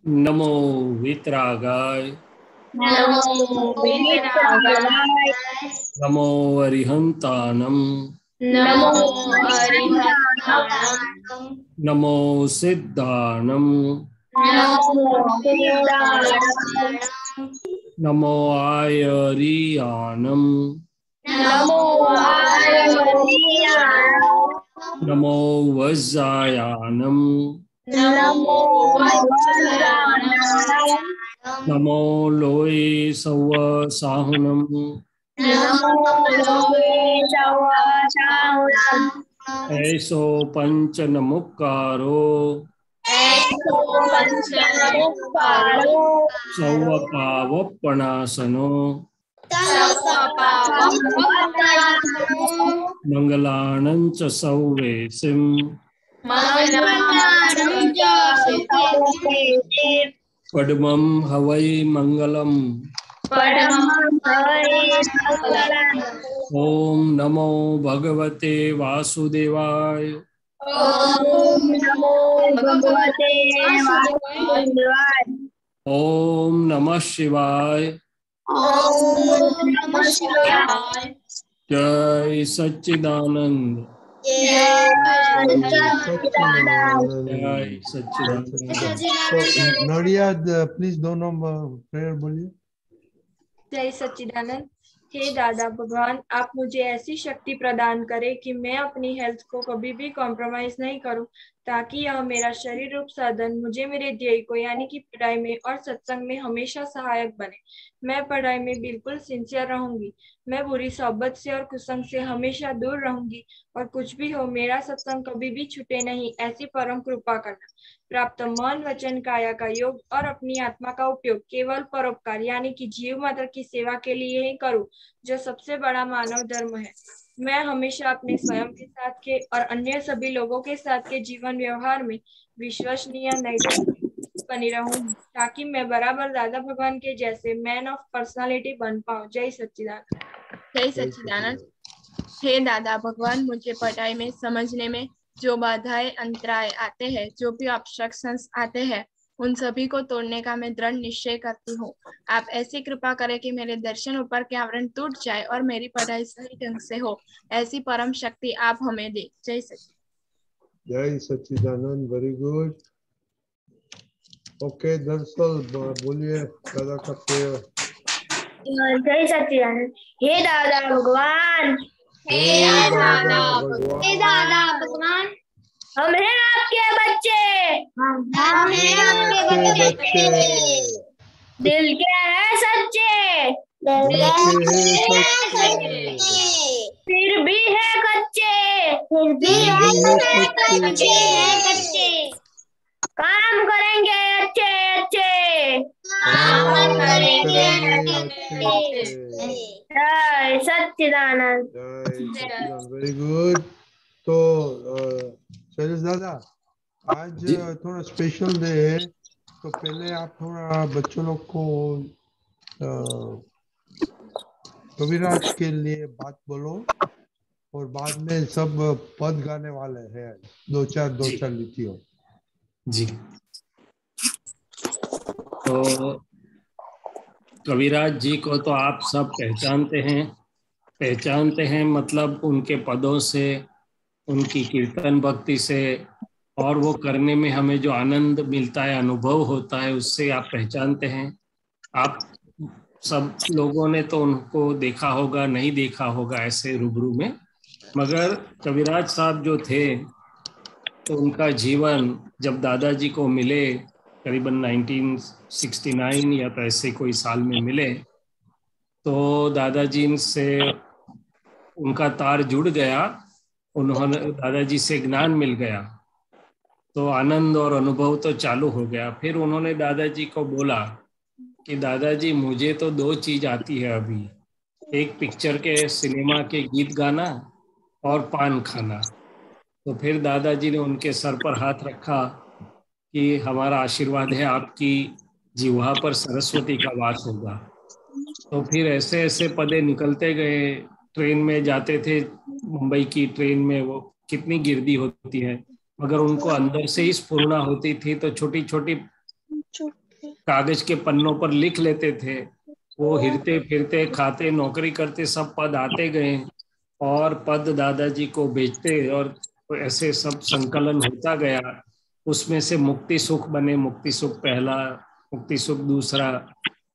नमो वितरागाय नमो वितरागाय नमो अरिहंतानम नमो अरिहंताणं नमो सिद्धानम नमो सिद्धाणं नमो आयरियानम नमो आयर्याणं नमो वज्रायानम नमो वज्राणं नमो लोये सव साहुनम नमो लोकेशवशाहुनं ऐसो पंचन मुक्कारो ऐसो पंचमुखारो सव पावपणासनो सर्वपावपनाशनो मंगलाणंच सौवेसिम मंगलानं च सिद्धिं पद्मं हवै मंगलम परमं हरे मंगलम् ओम नमो भगवते वासुदेवाय ओम नमो भगवते वासुदेवाय ओम नमः शिवाय ओम नमः शिवाय जय सच्चिदानंद जय जय सच्चिदानंद। नडियाद प्लीज दोनों प्रेयर बोलिए। जय सच्चिदानंद। हे दादा भगवान, आप मुझे ऐसी शक्ति प्रदान करें कि मैं अपनी हेल्थ को कभी भी कॉम्प्रोमाइज नहीं करूं, ताकि यह मेरा शरीर रूप साधन मुझे मेरे ध्येय को यानी कि पढ़ाई में और सत्संग में हमेशा सहायक बने। मैं पढ़ाई में बिल्कुल सिंसियर रहूंगी। मैं बुरी सोबत से और कुसंग से हमेशा दूर रहूंगी, और कुछ भी हो मेरा सत्संग कभी भी छूटे नहीं, ऐसी परम कृपा करना। प्राप्त मन वचन काया का योग और अपनी आत्मा का उपयोग केवल परोपकार यानी कि जीव मात्र की सेवा के लिए ही करूं, जो सबसे बड़ा मानव धर्म है। मैं हमेशा अपने स्वयं के साथ के और अन्य सभी लोगों के साथ के जीवन व्यवहार में विश्वसनीय नैतिक बनी रहूं, ताकि मैं बराबर दादा भगवान के जैसे मैन ऑफ पर्सनालिटी बन पाऊं। जय सच्चिदानंद। जय सच्चिदानंद। हे दादा भगवान, मुझे पढ़ाई में समझने में जो बाधाएं अंतराय आते हैं, जो भी ऑब्स्ट्रक्शंस आते हैं, उन सभी को तोड़ने का मैं दृढ़ निश्चय करती हूँ। आप ऐसी कृपा करें कि मेरे दर्शन ऊपर के आवरण टूट जाए और मेरी पढ़ाई सही ढंग से हो, ऐसी परम शक्ति आप हमें दे। जय सच्चिदानंद। जय सच्चिदानंद, वेरी गुड। ओके दरअसल बोलिए दादा का प्रेयर। जय सच्चिदानंद। हे दादा भगवान, हे दादा हे दादा भगवान, हम हैं आपके बच्चे, हम हैं आपके बच्चे, दिल के हैं सच्चे, दिल के हैं सच्चे, फिर भी है कच्चे, कच्चे, काम करेंगे अच्छे अच्छे, काम करेंगे अच्छे। जय सच्चिदानंद। जय सच्चिदानंद, वेरी गुड। तो शैलेश दादा, आज थोड़ा स्पेशल डे है, तो पहले आप थोड़ा बच्चों लोग को कविराज के लिए बात बोलो, और बाद में सब पद गाने वाले हैं, दो चार लिखियो। जी, तो कविराज जी को तो आप सब पहचानते हैं, मतलब उनके पदों से, उनकी कीर्तन भक्ति से, और वो करने में हमें जो आनंद मिलता है, अनुभव होता है, उससे आप पहचानते हैं। आप सब लोगों ने तो उनको देखा होगा, नहीं देखा होगा ऐसे रूबरू में, मगर कविराज साहब जो थे, तो उनका जीवन जब दादाजी को मिले करीबन 1969 या तो ऐसे कोई साल में मिले, तो दादाजी से उनका तार जुड़ गया, उन्होंने दादाजी से ज्ञान मिल गया, तो आनंद और अनुभव तो चालू हो गया। फिर उन्होंने दादाजी को बोला कि दादाजी मुझे तो दो चीज आती है अभी, एक पिक्चर के सिनेमा के गीत गाना और पान खाना। तो फिर दादाजी ने उनके सर पर हाथ रखा कि हमारा आशीर्वाद है, आपकी जिह्वा पर सरस्वती का वास होगा। तो फिर ऐसे ऐसे पदे निकलते गए। ट्रेन में जाते थे, मुंबई की ट्रेन में वो कितनी गिरदी होती है, मगर उनको अंदर से ही स्फुरणा होती थी, तो छोटी छोटी कागज के पन्नों पर लिख लेते थे। वो हिरते फिरते खाते नौकरी करते सब पद आते गए और पद दादाजी को बेचते और ऐसे सब संकलन होता गया। उसमें से मुक्ति सुख बने, मुक्ति सुख पहला, मुक्ति सुख दूसरा,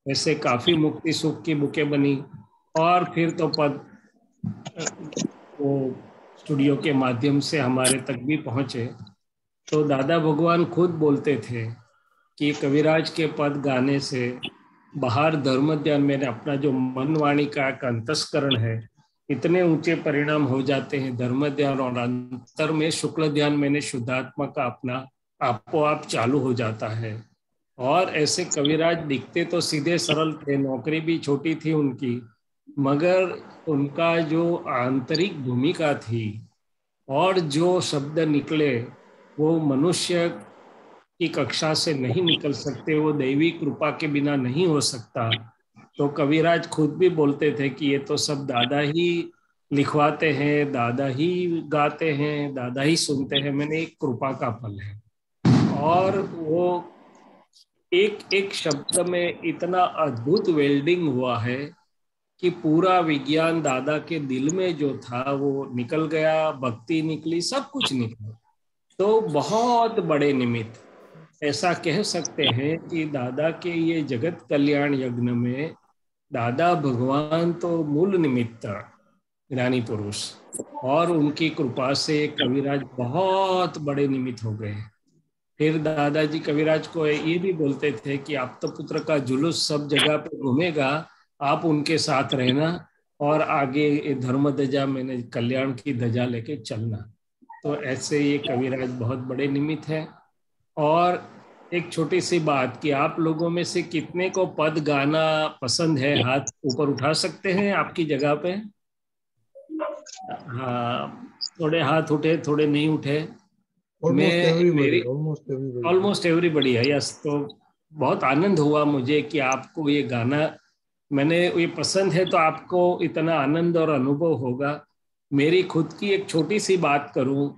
ऐसे काफी मुक्ति सुख की बुकें बनी। और फिर तो पद वो स्टूडियो के माध्यम से हमारे तक भी पहुंचे। तो दादा भगवान खुद बोलते थे कि कविराज के पद गाने से बाहर धर्म ध्यान में अपना जो मन वाणी का एक अंतस्करण है, इतने ऊंचे परिणाम हो जाते हैं धर्म ध्यान, और अंतर में शुक्ल ध्यान मैंने शुद्धात्मा का अपना आपो आप चालू हो जाता है। और ऐसे कविराज दिखते तो सीधे सरल थे, नौकरी भी छोटी थी उनकी, मगर उनका जो आंतरिक भूमिका थी और जो शब्द निकले वो मनुष्य की कक्षा से नहीं निकल सकते, वो दैवी कृपा के बिना नहीं हो सकता। तो कविराज खुद भी बोलते थे कि ये तो सब दादा ही लिखवाते हैं, दादा ही गाते हैं, दादा ही सुनते हैं, मैंने एक कृपा का फल है। और वो एक एक शब्द में इतना अद्भुत वेल्डिंग हुआ है कि पूरा विज्ञान दादा के दिल में जो था वो निकल गया, भक्ति निकली, सब कुछ निकला। तो बहुत बड़े निमित्त ऐसा कह सकते हैं कि दादा के ये जगत कल्याण यज्ञ में दादा भगवान तो मूल निमित्त ज्ञानी पुरुष, और उनकी कृपा से कविराज बहुत बड़े निमित्त हो गए। फिर दादाजी कविराज को ये भी बोलते थे कि आप तो पुत्र का जुलूस सब जगह पे घूमेगा, आप उनके साथ रहना और आगे धर्म ध्वजा मैंने कल्याण की ध्वजा लेके चलना। तो ऐसे ये कविराज बहुत बड़े निमित्त है। और एक छोटी सी बात कि आप लोगों में से कितने को पद गाना पसंद है, हाथ ऊपर उठा सकते हैं आपकी जगह पे। हाँ, थोड़े हाथ उठे, थोड़े नहीं उठे। ऑलमोस्ट एवरीबडी है, यस। तो बहुत आनंद हुआ मुझे कि आपको ये गाना मैंने ये पसंद है, तो आपको इतना आनंद और अनुभव होगा। मेरी खुद की एक छोटी सी बात करूं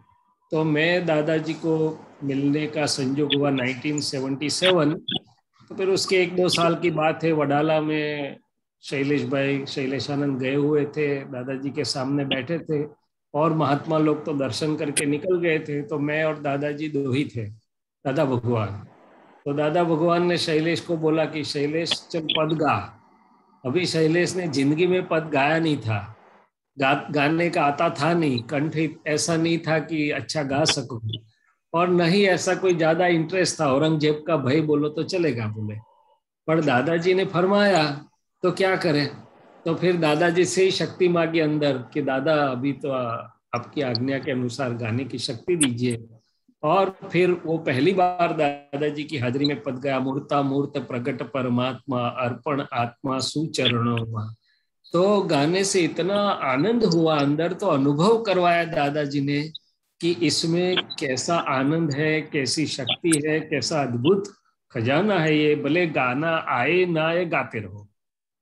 तो मैं दादाजी को मिलने का संयोग हुआ 1977। तो फिर उसके 1-2 साल की बात है, वडाला में शैलेशानंद गए हुए थे, दादाजी के सामने बैठे थे और महात्मा लोग तो दर्शन करके निकल गए थे। तो मैं और दादाजी 2 ही थे, दादा भगवान। तो दादा भगवान ने शैलेश को बोला कि शैलेश चल पद गा। अभी शैलेश ने जिंदगी में पद गाया नहीं था, गाने का आता था नहीं, कंठ ऐसा नहीं था कि अच्छा गा सकूं, और नहीं ऐसा कोई ज्यादा इंटरेस्ट था, औरंगजेब का भय बोलो तो चलेगा बोले। पर दादाजी ने फरमाया तो क्या करें। तो फिर दादाजी से ही शक्ति मांगी अंदर कि दादा अभी तो आपकी आज्ञा के अनुसार गाने की शक्ति दीजिए। और फिर वो पहली बार दादाजी की हाजिरी में पद गया, मूर्ता मूर्त प्रकट परमात्मा अर्पण आत्मा सुचरणों में। तो गाने से इतना आनंद हुआ अंदर, तो अनुभव करवाया दादाजी ने कि इसमें कैसा आनंद है, कैसी शक्ति है, कैसा अद्भुत खजाना है ये। भले गाना आए ना आए, गाते रहो।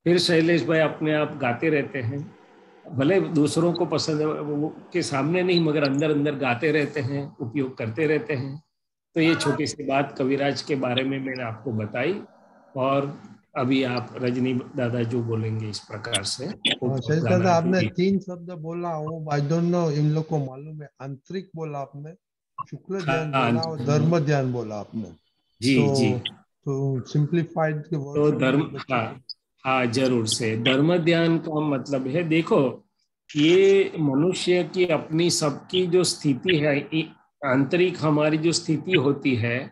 फिर शैलेश भाई अपने आप गाते रहते हैं, भले दूसरों को पसंद के सामने नहीं, मगर अंदर अंदर गाते रहते हैं, उपयोग करते रहते हैं। तो ये छोटी सी बात कविराज के बारे में मैंने आपको बताई। और अभी आप रजनी दादा जो बोलेंगे इस प्रकार से। दादा आपने 3 शब्द बोला, वो आई डोंट नो इन लोग को मालूम है। आंतरिक बोला आपने, शुक्ल ध्यान बोला और धर्म ध्यान बोला आपने। जी तो, जी, तो सिंप्लीफाइड के वर्ड तो धर्म, हाँ जरूर से। धर्म ध्यान का मतलब है, देखो ये मनुष्य की अपनी सबकी जो स्थिति है, आंतरिक हमारी जो स्थिति होती है,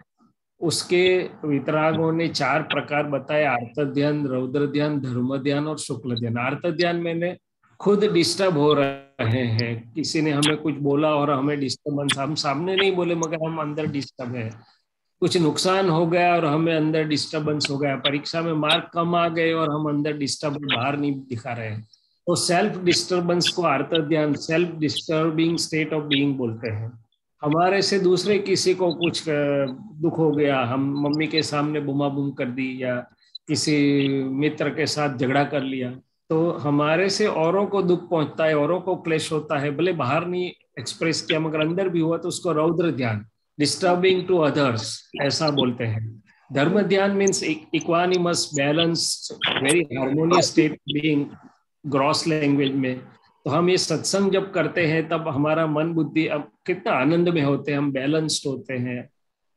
उसके वितरागों ने 4 प्रकार बताए, आर्त ध्यान, रौद्र ध्यान, धर्म ध्यान और शुक्ल ध्यान। आर्त ध्यान मैंने खुद डिस्टर्ब हो रहे हैं, किसी ने हमें कुछ बोला और हमें डिस्टर्बेंस, हम सामने नहीं बोले मगर हम अंदर डिस्टर्ब है, कुछ नुकसान हो गया और हमें अंदर डिस्टर्बेंस हो गया, परीक्षा में मार्क कम आ गए और हम अंदर डिस्टर्ब बाहर नहीं दिखा रहे हैं। तो सेल्फ डिस्टर्बेंस को आर्त ध्यान, self disturbing state of being बोलते हैं। हमारे से दूसरे किसी को कुछ दुख हो गया, हम मम्मी के सामने बुमा बुम कर दी या किसी मित्र के साथ झगड़ा कर लिया, तो हमारे से औरों को दुख पहुंचता है, औरों को क्लेश होता है, भले बाहर नहीं एक्सप्रेस किया मगर अंदर भी हुआ, तो उसको रौद्र ध्यान, डिस्टर्बिंग टू अदर्स, ऐसा बोलते हैं। धर्म ध्यान means equanimous, balance, very harmonious state being, gross language में। तो हम ये सत्संग जब करते हैं तब हमारा मन बुद्धि अब कितना आनंद में होते हैं, हम बैलेंस्ड होते हैं,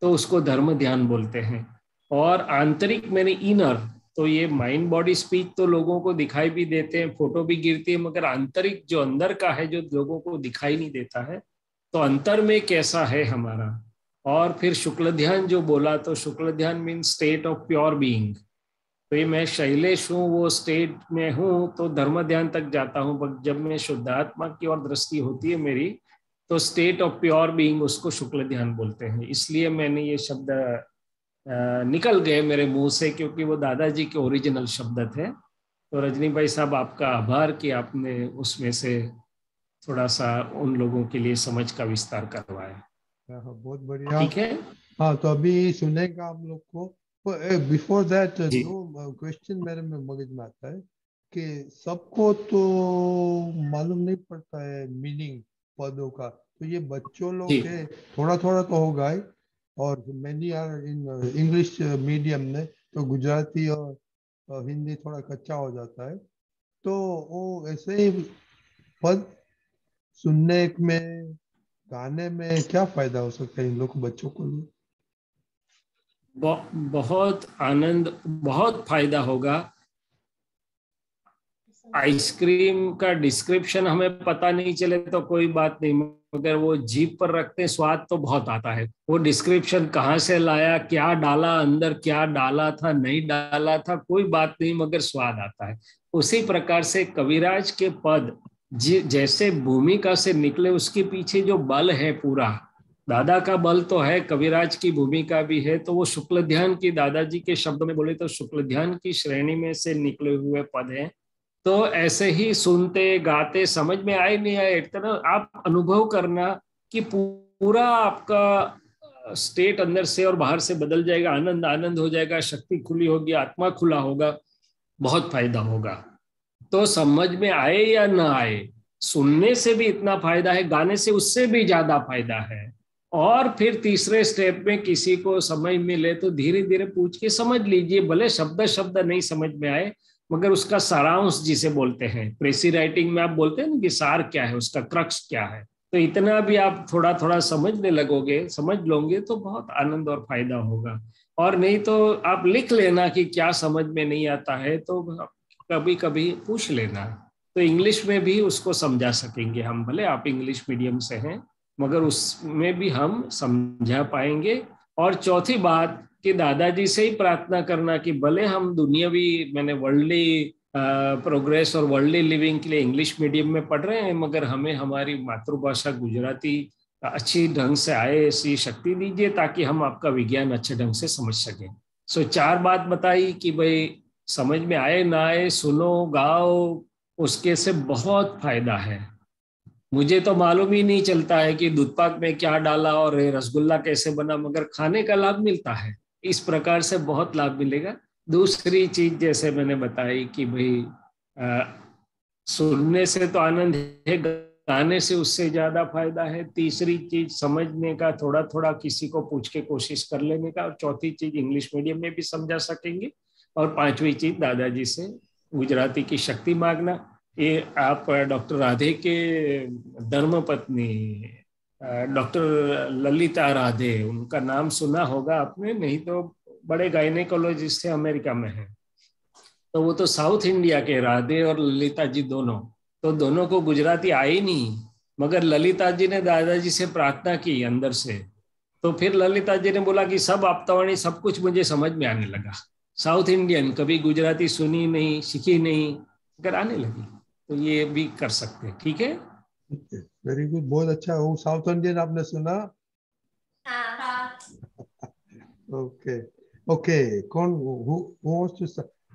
तो उसको धर्म ध्यान बोलते हैं। और आंतरिक मैंने इनर, तो ये माइंड बॉडी स्पीच तो लोगों को दिखाई भी देते हैं, फोटो भी गिरती है, मगर आंतरिक जो अंदर का है जो लोगों को दिखाई नहीं देता है, तो अंतर में कैसा है हमारा। और फिर शुक्ल ध्यान जो बोला, तो शुक्ल ध्यान mean state of pure being. तो ये मैं शैलेश हूँ, वो स्टेट में हूँ, तो धर्म ध्यान तक जाता हूँ। बट जब मैं शुद्धात्मा की ओर दृष्टि होती है मेरी, तो स्टेट ऑफ प्योर बीइंग, उसको शुक्ल ध्यान बोलते हैं। इसलिए मैंने ये शब्द निकल गए मेरे मुंह से, क्योंकि वो दादाजी के ओरिजिनल शब्द थे। तो रजनी भाई साहब, आपका आभार कि आपने उसमें से थोड़ा सा उन लोगों के लिए समझ का विस्तार करवाया। बहुत बढ़िया। ठीक है। हाँ, तो अभी सुनेगा आप लोग को। बिफोर दैट जी। दो क्वेश्चन मेरे में मगज में आता है कि सबको तो मालूम नहीं पड़ता है मीनिंग पदों का, तो ये बच्चों लोग जी। के थोड़ा थोड़ा तो होगा ही, और many are in English medium में, तो गुजराती और हिंदी थोड़ा कच्चा हो जाता है, तो वो ऐसे ही पद सुनने में, गाने में क्या फायदा हो सकता है इन लोग बच्चों को लिए? बहुत आनंद, बहुत फायदा होगा। आइसक्रीम का डिस्क्रिप्शन हमें पता नहीं चले तो कोई बात नहीं, मगर वो जीभ पर रखते हैं, स्वाद तो बहुत आता है। वो डिस्क्रिप्शन कहाँ से लाया, क्या डाला अंदर, क्या डाला था, नहीं डाला था, कोई बात नहीं, मगर स्वाद आता है। उसी प्रकार से कविराज के पद जैसे भूमिका से निकले, उसके पीछे जो बल है पूरा, दादा का बल तो है, कविराज की भूमिका भी है, तो वो शुक्ल ध्यान की, दादाजी के शब्द में बोले तो शुक्ल ध्यान की श्रेणी में से निकले हुए पद हैं। तो ऐसे ही सुनते गाते समझ में आए नहीं आए, इतना आप अनुभव करना कि पूरा आपका स्टेट अंदर से और बाहर से बदल जाएगा, आनंद आनंद हो जाएगा, शक्ति खुली होगी, आत्मा खुला होगा, बहुत फायदा होगा। तो समझ में आए या ना आए, सुनने से भी इतना फायदा है, गाने से उससे भी ज्यादा फायदा है। और फिर तीसरे स्टेप में किसी को समझ मिले तो धीरे धीरे पूछ के समझ लीजिए, भले शब्द शब्द नहीं समझ में आए, मगर उसका सारांश जिसे बोलते हैं, प्रेसी राइटिंग में आप बोलते हैं ना कि सार क्या है, उसका क्रक्स क्या है, तो इतना भी आप थोड़ा थोड़ा समझने लगोगे, समझ लोगे, तो बहुत आनंद और फायदा होगा। और नहीं तो आप लिख लेना कि क्या समझ में नहीं आता है, तो कभी कभी पूछ लेना, तो इंग्लिश में भी उसको समझा सकेंगे हम। भले आप इंग्लिश मीडियम से हैं, मगर उसमें भी हम समझा पाएंगे। और चौथी बात कि दादाजी से ही प्रार्थना करना कि भले हम दुनियावी, मैंने वर्ल्डली प्रोग्रेस और वर्ल्डली लिविंग के लिए इंग्लिश मीडियम में पढ़ रहे हैं, मगर हमें हमारी मातृभाषा गुजराती अच्छी ढंग से आए, ऐसी शक्ति दीजिए ताकि हम आपका विज्ञान अच्छे ढंग से समझ सकें। सो 4 बात बताई कि भाई समझ में आए ना आए, सुनो गाओ, उसके से बहुत फायदा है। मुझे तो मालूम ही नहीं चलता है कि दूध पाक में क्या डाला और रसगुल्ला कैसे बना, मगर खाने का लाभ मिलता है। इस प्रकार से बहुत लाभ मिलेगा। दूसरी चीज जैसे मैंने बताई कि भाई सुनने से तो आनंद है, गाने से उससे ज्यादा फायदा है। तीसरी चीज समझने का, थोड़ा थोड़ा किसी को पूछ के कोशिश कर लेने का। और चौथी चीज इंग्लिश मीडियम में भी समझा सकेंगे। और पांचवी चीज दादाजी से गुजराती की शक्ति मांगना। ये आप डॉक्टर राधे के धर्म पत्नी डॉक्टर ललिता राधे, उनका नाम सुना होगा आपने, नहीं तो बड़े गायनेकोलॉजिस्ट थे, अमेरिका में है। तो वो तो साउथ इंडिया के, राधे और ललिता जी दोनों, तो दोनों को गुजराती आई नहीं, मगर ललिता जी ने दादाजी से प्रार्थना की अंदर से, तो फिर ललिता जी ने बोला कि सब आपतावाणी सब कुछ मुझे समझ में आने लगा। साउथ इंडियन, कभी गुजराती सुनी नहीं, सीखी नहीं, मगर आने लगी। तो ये भी कर सकते हैं। ठीक है, वेरी गुड, बहुत अच्छा। वो साउथ इंडियन आपने सुना? Okay okay. कौन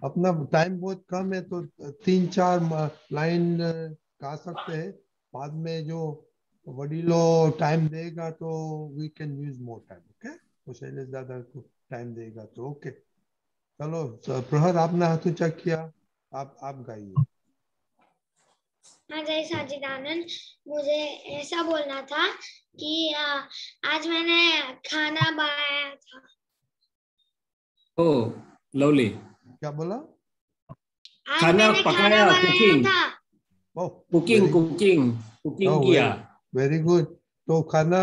अपना टाइम बहुत कम है, तो 3-4 लाइन गा सकते हैं। बाद में जो वडीलों टाइम देगा तो we can use more time. Okay, तो शैलेश दादा को टाइम देगा तो ओके। चलो प्रहर, आपने हाथ ऊंचा किया, आप गाइए। हाँ जय सच्चिदानंद, मुझे ऐसा बोलना था कि आज मैंने खाना बनाया था। ओ लवली, क्या बोला? आज खाना मैंने पकाया, खाना बनाया कुकिंग था। कुकिंग कुकिंग कुकिंग किया। Very good. तो खाना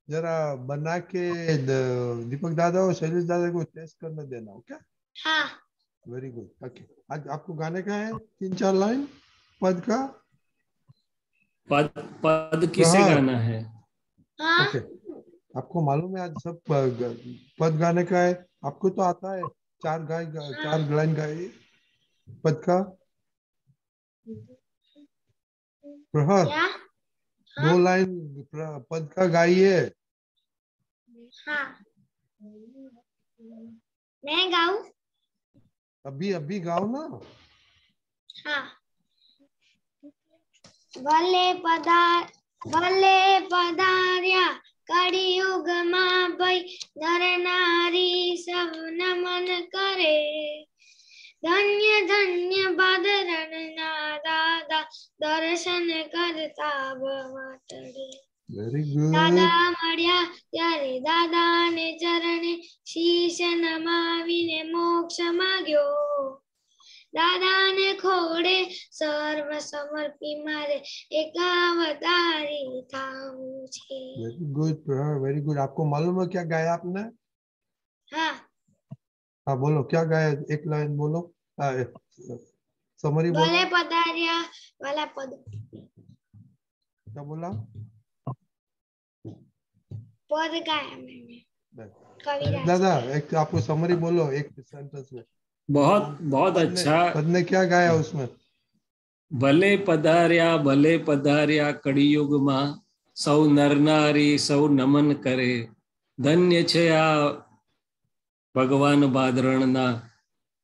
जरा बना के दीपक दादा और शैलेश दादा को टेस्ट करने देना, ओके? हाँ वेरी गुड, ओके। आज आपको गाने का है 3-4 लाइन पद का। पद पद किसे प्रहार। गाना है? हाँ ओके, आपको मालूम है आज सब पद गाने का है? आपको तो आता है 4 लाइन गाइए पद का। प्रहर, क्या? 2 लाइन पद का गाइए। हाँ मैं गाऊं? अभी अभी गाओ ना। हाँ। भले पधार्या कलियुग में भई नर नारी सब नमन करे। धन्य धन्य बादरण ना दादा दर्शन करता भवाटड़े। Very good. दादा मळ्या त्यारे दादा ने चरणे शीश नमावीने मोक्ष माग्यो। दादा ने खोड़े सर्व समर्पी मारे एकावतारी थाऊ छे। वेरी गुड प्रहर, वेरी गुड। आपको मालूम है क्या गाया आपने? हाँ हाँ बोलो, क्या गाया? एक लाइन बोलो, समरी बोलो। भले पधार्या वाला पद क्या बोला? पद गाया मैंने, कविराज। दादा एक आपको समरी बोलो एक सेंटेंस में। बहुत बहुत अच्छा। पद ने क्या गाया उसमें? भले पधार्या कड़ियुग में सौ नर नारी सौ नमन करे। धन्य छे आ भगवान बादरणना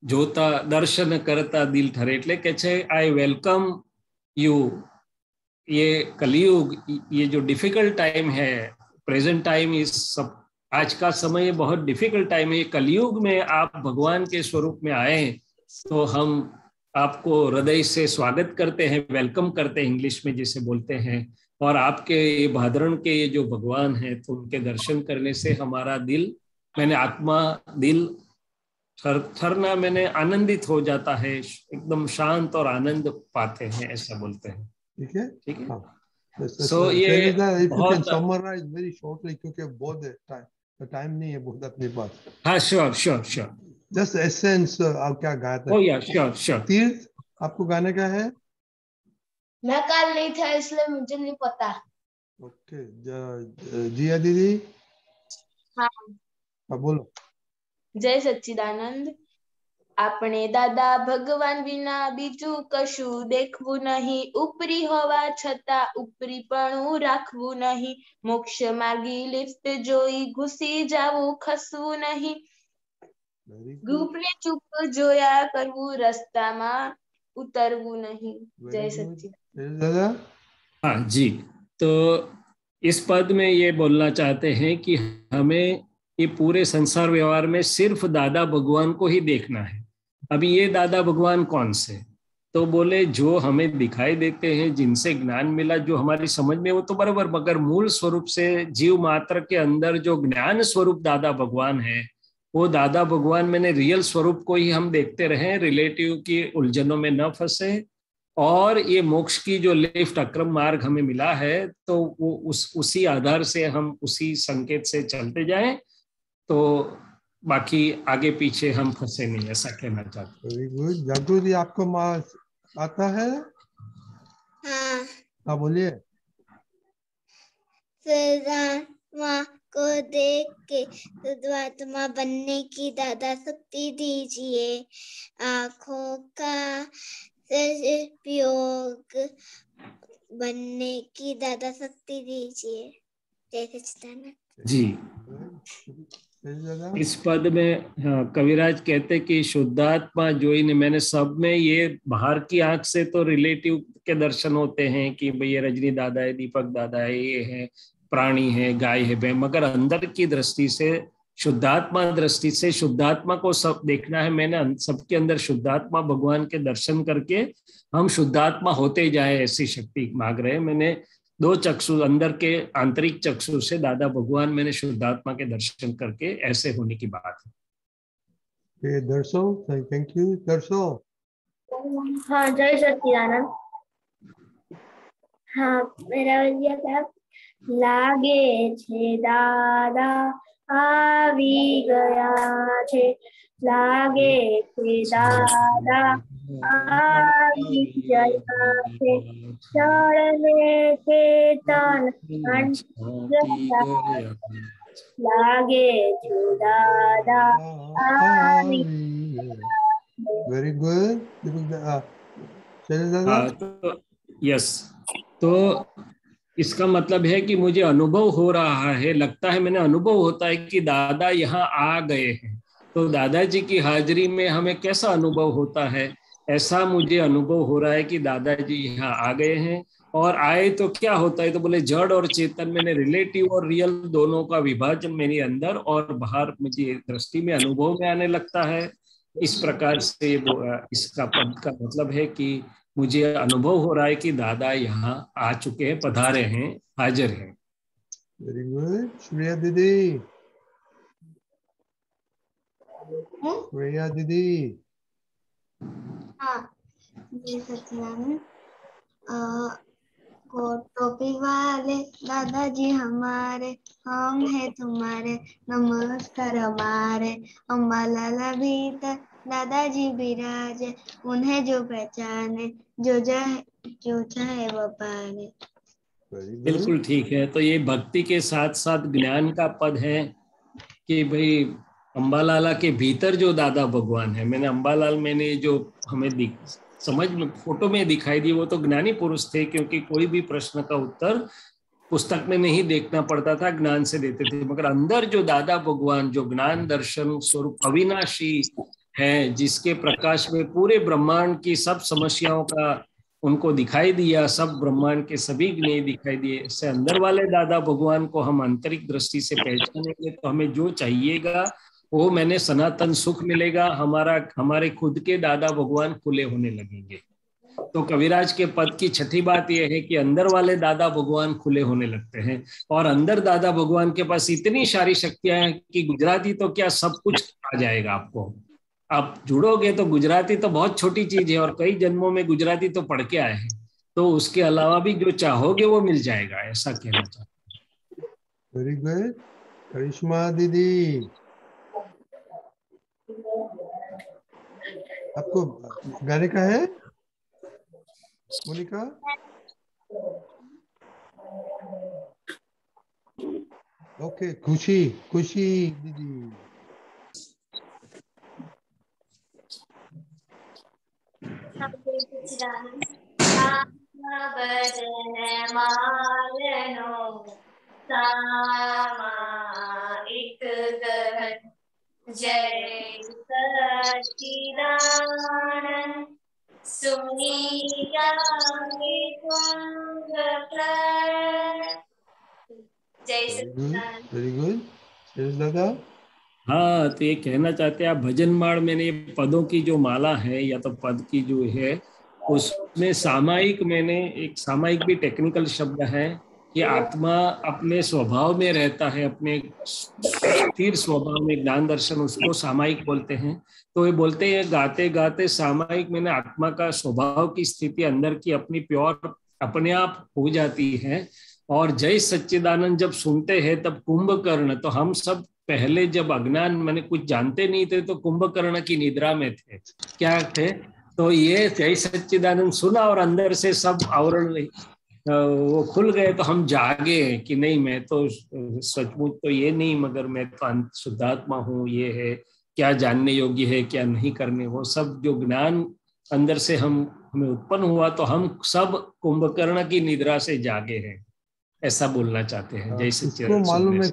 જોતા દર્શન કરતા દિલ ઠરે। એટલે કે છે आई वेलकम यू। ये कलयुग, ये जो डिफिकल्ट टाइम है, प्रेजेंट टाइम इस सब, आज का समय बहुत डिफिकल्ट टाइम है। कलयुग में आप भगवान के स्वरूप में आए तो हम आपको हृदय से स्वागत करते हैं, वेलकम करते हैं इंग्लिश में जिसे बोलते हैं। और आपके ये भादरण के ये जो भगवान हैं तो उनके दर्शन करने से हमारा दिल, मैंने आत्मा दिल थरना मैंने आनंदित हो जाता है, एकदम शांत और आनंद पाते हैं, ऐसा बोलते हैं। ठीक है, ठीक है। हाँ। सो ये इफ यू कैन बहुत, समराइज वेरी शॉर्टली, क्योंकि बहुत टाइम नहीं है बहुत अपने पास। हाँ sure sure sure. Just essence, आप क्या गाया था? ओ या श्योर श्योर। तीर्थ, आपको गाने का है? मैं कल नहीं था इसलिए मुझे नहीं पता। ओके, जिया दीदी। हाँ बोलो। जय सच्चिदानंद। આપણે દાદા ભગવાન વિના બીજું કશું દેખવું નહીં, ઉપરી હોવા છતાં ઉપરીપણું રાખવું નહીં, મોક્ષ માર્ગી લિફ્ટ જોઈ ઘૂસી જાવું ખસવું નહીં, ગ્રુપને ચૂપ જોયા કરવું રસ્તામાં ઉતરવું નહીં। જય સચ્ચિદાનંદ। हाँ जी, तो इस पद में ये बोलना चाहते हैं कि हमें ये पूरे संसार व्यवहार में सिर्फ दादा भगवान को ही देखना है। अभी ये दादा भगवान कौन से? तो बोले जो हमें दिखाई देते हैं, जिनसे ज्ञान मिला, जो हमारी समझ में, वो तो बराबर, मगर मूल स्वरूप से जीव मात्र के अंदर जो ज्ञान स्वरूप दादा भगवान है, वो दादा भगवान मैंने रियल स्वरूप को ही हम देखते रहे, रिलेटिव की उलझनों में न फंसे। और ये मोक्ष की जो लिफ्ट अक्रम मार्ग हमें मिला है, तो वो उसी आधार से हम उसी संकेत से चलते जाएं, तो बाकी आगे पीछे हम फंसे नहीं, ऐसा कहना चाहते। Very good. जागृति, आपको आता है? हाँ बोलिए। माँ को देख के शुद्धात्मा बनने की दादा शक्ति दीजिए, आँखों का उपयोग बनने की दादा शक्ति दीजिए। जय सच्चिदानंद। जी, इस पद में कविराज कहते कि शुद्धात्मा जोई, मैंने सब में ये बाहर की आंख से तो रिलेटिव के दर्शन होते हैं कि भाई ये रजनी दादा है, दीपक दादा है, ये है, प्राणी है, गाय है, मगर अंदर की दृष्टि से शुद्धात्मा दृष्टि से शुद्धात्मा को सब देखना है। मैंने सबके अंदर शुद्धात्मा भगवान के दर्शन करके हम शुद्धात्मा होते जाए ऐसी शक्ति मांग रहे हैं। मैंने 2 चक्षु अंदर के आंतरिक चक्षु से दादा भगवान मैंने शुद्धात्मा के दर्शन करके ऐसे होने की बात है। दर्शो, थैंक यू। दर्शो, हाँ, जय सच्चिदानंद। हाँ, मेरा भैया साहब, लागे छे दादा આવી ગયા છે, લાગે છે દાદા આવી ગયા છે, ચરણે ચેતન લાગે છે દાદા આવી। Very good. तो यस, तो इसका मतलब है कि मुझे अनुभव हो रहा है, लगता है मैंने अनुभव होता है कि दादा यहाँ आ गए हैं। तो दादाजी की हाजिरी में हमें कैसा अनुभव होता है, ऐसा मुझे अनुभव हो रहा है कि दादाजी यहाँ आ गए हैं। और आए तो क्या होता है, तो बोले जड़ और चेतन, मैंने रिलेटिव और रियल दोनों का विभाजन मेरे अंदर और बाहर मुझे दृष्टि में अनुभव में आने लगता है। इस प्रकार से इसका पद का मतलब है कि मुझे अनुभव हो रहा है कि दादा यहाँ आ चुके हैं, पधारे हैं, हाजिर हैं। Very good. श्रेया दीदी, श्रेया दीदी। हाँ, ये सच्चिदानंद। टोपी वाले दादाजी हमारे, हम है तुम्हारे, नमस्कार हमारे, अम्बालाला भीतर दादाजी विराजे, उन्हें जो पहचाने, जो चाहे वो पाने। बिल्कुल ठीक है। तो ये भक्ति के साथ साथ ज्ञान का पद है कि भाई अम्बालाला के भीतर जो दादा भगवान है, मैंने अम्बालाल मैंने जो हमें समझ में फोटो में दिखाई दी वो तो ज्ञानी पुरुष थे, क्योंकि कोई भी प्रश्न का उत्तर पुस्तक में नहीं देखना पड़ता था, ज्ञान से देते थे। मगर अंदर जो दादा भगवान जो ज्ञान दर्शन स्वरूप अविनाशी है, जिसके प्रकाश में पूरे ब्रह्मांड की सब समस्याओं का उनको दिखाई दिया, सब ब्रह्मांड के सभी ज्ञेय दिखाई दिए, इससे अंदर वाले दादा भगवान को हम आंतरिक दृष्टि से पहचानेंगे तो हमें जो चाहिएगा वो मैंने सनातन सुख मिलेगा, हमारे खुद के दादा भगवान खुले होने लगेंगे। तो कविराज के पद की छठी बात यह है कि अंदर वाले दादा भगवान खुले होने लगते हैं, और अंदर दादा भगवान के पास इतनी सारी शक्तियां हैं कि गुजराती तो क्या सब कुछ आ जाएगा आपको। आप जुड़ोगे तो गुजराती तो बहुत छोटी चीज है, और कई जन्मों में गुजराती तो पढ़ के आए हैं, तो उसके अलावा भी जो चाहोगे वो मिल जाएगा, ऐसा कहना चाहते हैं। Very good. करिश्मा दीदी, आपको गाने का है? मोनिका, ओके। खुशी दीदी। जय सच्चिदानंद जय सच्चिदानंद। Very good. दादा, हाँ, तो ये कहना चाहते हैं आप भजन माल मैंने पदों की जो माला है या तो पद की जो है उसमें सामायिक, मैंने एक सामायिक भी टेक्निकल शब्द है कि आत्मा अपने स्वभाव में रहता है, अपने स्थिर स्वभाव में ज्ञान दर्शन, उसको सामायिक बोलते हैं। तो ये बोलते हैं गाते गाते सामायिक मैंने आत्मा का स्वभाव की स्थिति अंदर की अपनी प्योर अपने आप हो जाती है। और जय सच्चिदानंद जब सुनते हैं तब कुंभकर्ण, तो हम सब पहले जब अज्ञान मैंने कुछ जानते नहीं थे तो कुंभकर्ण की निद्रा में थे, क्या थे, तो ये जय सच्चिदानंद सुना और अंदर से सब आवरण वो खुल गए, तो हम जागे कि नहीं मैं तो सचमुच तो ये नहीं, मगर मैं तो शुद्धात्मा हूँ, ये है क्या जानने योग्य है क्या नहीं करने, वो सब जो ज्ञान अंदर से हमें उत्पन्न हुआ तो हम सब कुंभकर्ण की निद्रा से जागे हैं, ऐसा बोलना चाहते हैं। जय सच्चिदानंद। मालूम है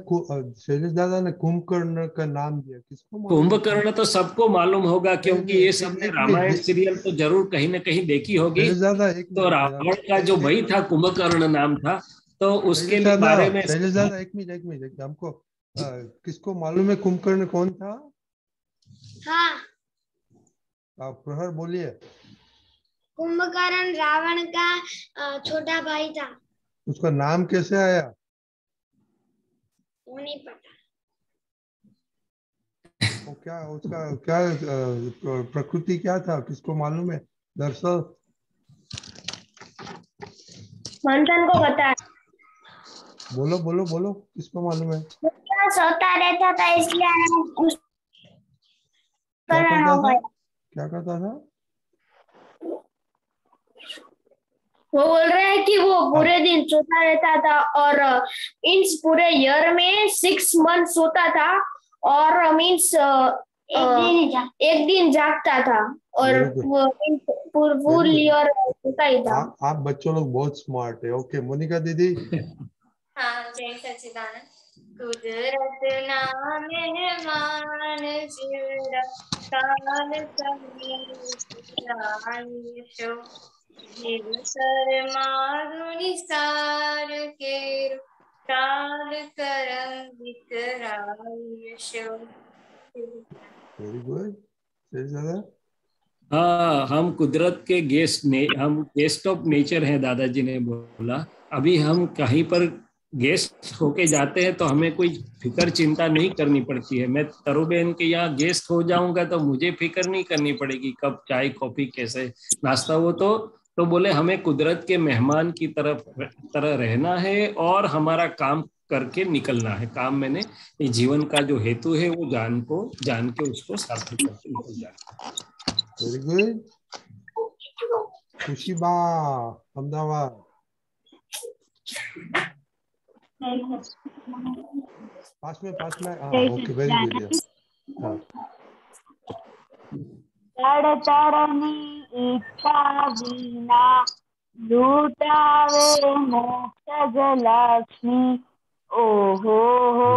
शैलेश दादा ने कुंभकर्ण का नाम दिया, किसको? कुंभकर्ण तो सबको मालूम होगा, क्योंकि ये सबने रामायण सीरियल तो जरूर कहीं ना कहीं देखी होगी। तो रावण का जो भाई था कुंभकर्ण नाम था, तो उसके बारे में शैलेश दादा एक मिनट हमको किसको मालूम है कुंभकर्ण कौन था? हाँ, आप प्रहर बोलिए। कुंभकर्ण रावण का छोटा भाई था। उसका नाम कैसे आया? वो नहीं पता। वो क्या उसका क्या प्रकृति क्या था, किसको मालूम है? दरअसल मंथन को पता है। बोलो बोलो बोलो, किसको मालूम है? सोता रहता था इसलिए क्या करता था? क्या करता था? वो बोल रहे हैं कि वो पूरे दिन सोता रहता था और मीन्स पूरे ईयर में 6 मंथ सोता था और मीन्स एक दिन जागता था और पूरी ईयर सोता ही था। आप बच्चों लोग बहुत स्मार्ट है। ओके मोनिका दीदी। हाँ, जय सच्चिदानंद। कुदरत ना मेहमान जिवड़ा काल समीशो जीव शर्मा सार के काल करम विकरायशो। Very good. हाँ, हम कुदरत के हम गेस्ट ऑफ नेचर हैं, दादाजी ने बोला। अभी हम कहीं पर गेस्ट होके जाते हैं तो हमें कोई फिक्र चिंता नहीं करनी पड़ती है। मैं तरुबेन के यहाँ गेस्ट हो जाऊंगा तो मुझे फिक्र नहीं करनी पड़ेगी कब चाय कॉफी कैसे नाश्ता। वो तो बोले हमें कुदरत के मेहमान की तरह रहना है और हमारा काम करके निकलना है। काम मैंने जीवन का जो हेतु है वो जान के उसको सार्थक करके निकल जाना। Very good. खुशीबा अहमदाबाद। पास में ओके वेरी गुड। तड़तड़नी इच्छा विना लूटावे मोक्ष लक्ष्मी। ओहो हो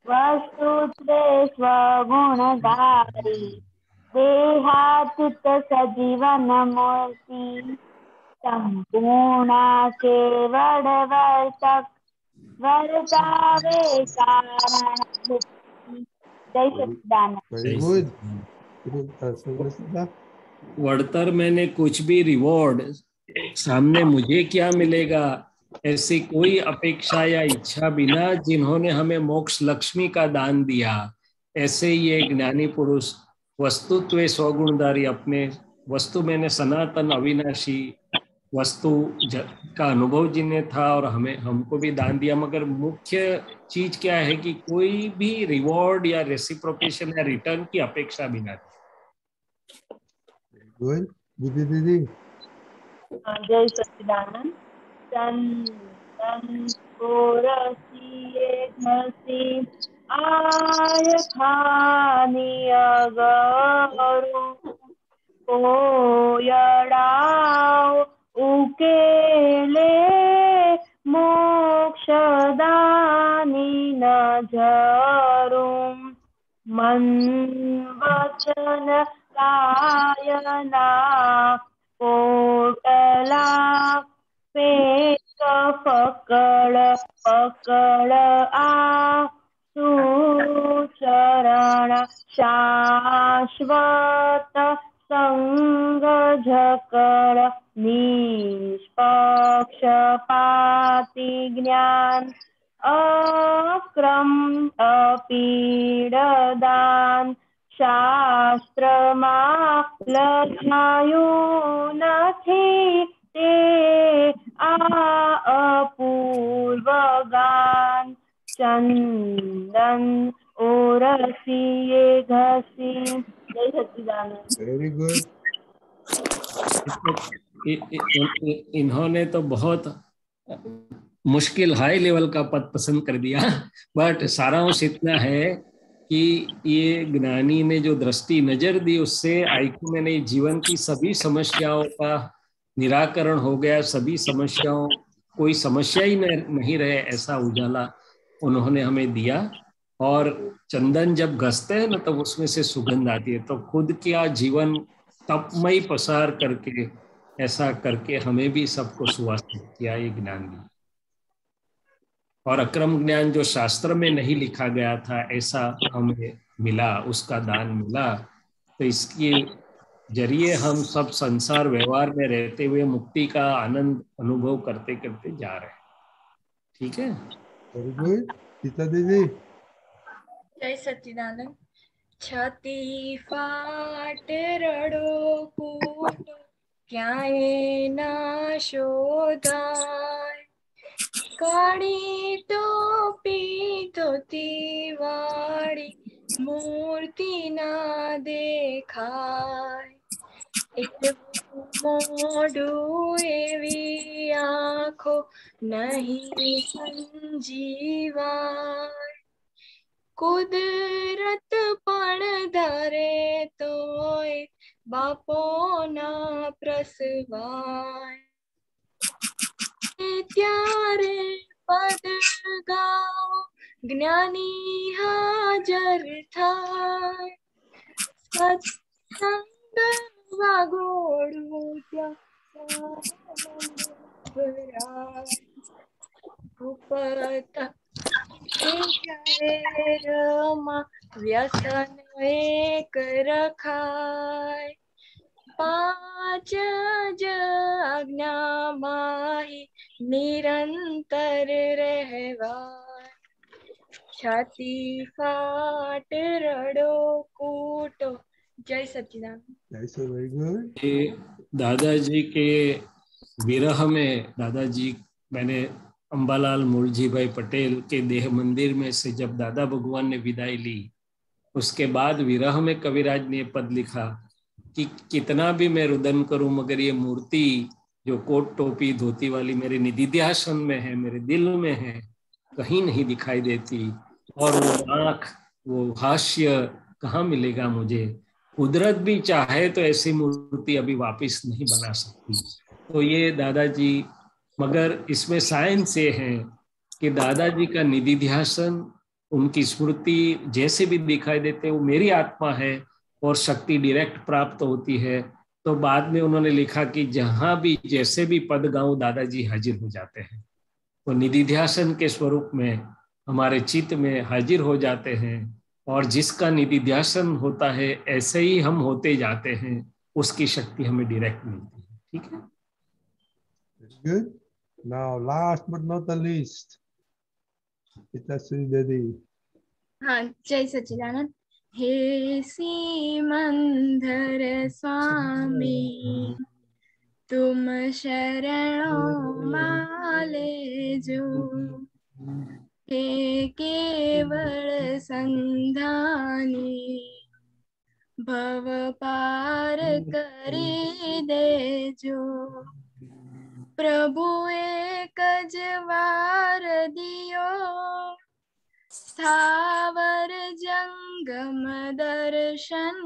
वस्तुत्वे स्वगुणधारी देहातीत सजीवन मूर्ति संपूर्णा केवल वर्तक वर्तावे कारण भुक्ति। जय सच्चिदानंद। Very good. वर्तर मैंने कुछ भी रिवॉर्ड सामने मुझे क्या मिलेगा ऐसी कोई अपेक्षा या इच्छा बिना जिन्होंने हमें मोक्ष लक्ष्मी का दान दिया, ऐसे ये ज्ञानी पुरुष वस्तुत्व स्वगुणधारी अपने वस्तु मैंने सनातन अविनाशी वस्तु का अनुभव जिन्हें था और हमको भी दान दिया। मगर मुख्य चीज क्या है कि कोई भी रिवॉर्ड या रेसिप्रोकेशन या रिटर्न की अपेक्षा बिना। दीदी। जय सच्चिदानंद। चंदन को रसिए घसी आय खानी अगरू को यड़ाओ उकेले मोक्षदानी न झरूं मन वचन कायना कोटला पेट पकड़ आ सुचरण शाश्वत संग झकड़ निष्पक्षपाती ज्ञान अक्रम अपीडदान શાસ્ત્રમાં લખાયું નથી તે આ અપૂર્વ ગાન ચંદન ઓરસીએ ઘસી. જય સચ્ચિદાનંદ. Very good. इन्होंने तो बहुत मुश्किल हाई लेवल का पद पसंद कर दिया, बट सारांश इतना है कि ये ज्ञानी ने जो दृष्टि नजर दी उससे आईक्यू मैंने जीवन की सभी समस्याओं का निराकरण हो गया। सभी समस्याओं कोई समस्या ही नहीं रहे ऐसा उजाला उन्होंने हमें दिया। और चंदन जब घसते हैं ना तब उसमें से सुगंध आती है। तो खुद क्या जीवन तपमय पसार करके ऐसा करके हमें भी सबको सुवासित किया, ये ज्ञान दिया। और अक्रम ज्ञान जो शास्त्र में नहीं लिखा गया था, ऐसा हमें मिला, उसका दान मिला। तो इसके जरिए हम सब संसार व्यवहार में रहते हुए मुक्ति का आनंद अनुभव करते करते जा रहे हैं। ठीक है, वेरी गुड। सीता दीदी। जय सच्चिदानंद। छाती फाट रड़ो कूट क्याए ना शोधाय, काળી टोपी धोती वाળી मूर्ति ना देखाय, એટલું મોઢું એવી આંખો નહીં સંજીવાય, કુદરત પણ ધારે તોય બાપો ના પ્રસવાય, ત્યારે પદ ગાઓ જ્ઞાની હાજર થાય, સત્સંગ વાગોડું ત્યાં ભૂપત માં વ્યસન એક રખાય, પાંચ જ આજ્ઞામાં નિરંતર રહેવાય, છાતી ફાટ રડો કૂટો। जय सच्चिदानंद। जय सर, वेरी गुड। ये दादाजी के विरह में, दादाजी, मैंने अंबालाल मुरझी भाई पटेल के देह मंदिर में से जब दादा भगवान ने विदाई ली, उसके बाद विरह में कविराज ने पद लिखा कि कितना भी मैं रुदन करूं मगर ये मूर्ति जो कोट टोपी धोती वाली मेरे निधिध्यासन में है, मेरे दिल में है, कहीं नहीं दिखाई देती। और वो आँख, वो हास्य कहाँ मिलेगा मुझे? कुदरत भी चाहे तो ऐसी मूर्ति अभी वापस नहीं बना सकती। तो ये दादाजी, मगर इसमें साइंस ये है कि दादाजी का निधिध्यासन, उनकी स्मृति जैसे भी दिखाई देते वो मेरी आत्मा है और शक्ति डायरेक्ट प्राप्त होती है। तो बाद में उन्होंने लिखा कि जहां भी जैसे भी पद गाऊं दादाजी हाजिर हो जाते हैं। वो निधिध्यासन के स्वरूप में हमारे चित्त में हाजिर हो जाते हैं, और जिसका निधिध्यासन होता है ऐसे ही हम होते जाते हैं, उसकी शक्ति हमें डायरेक्ट मिलती है। ठीक है, good. Now last but not the least, पिताश्री दीदी। हाँ, जय सच्चिदानंद। हे सिमंदर स्वामी तुम शरणों माले जो, हे केवल संधानी भव पार करी दे जो, प्रभु एक जवार दियो स्थावर जंगम दर्शन,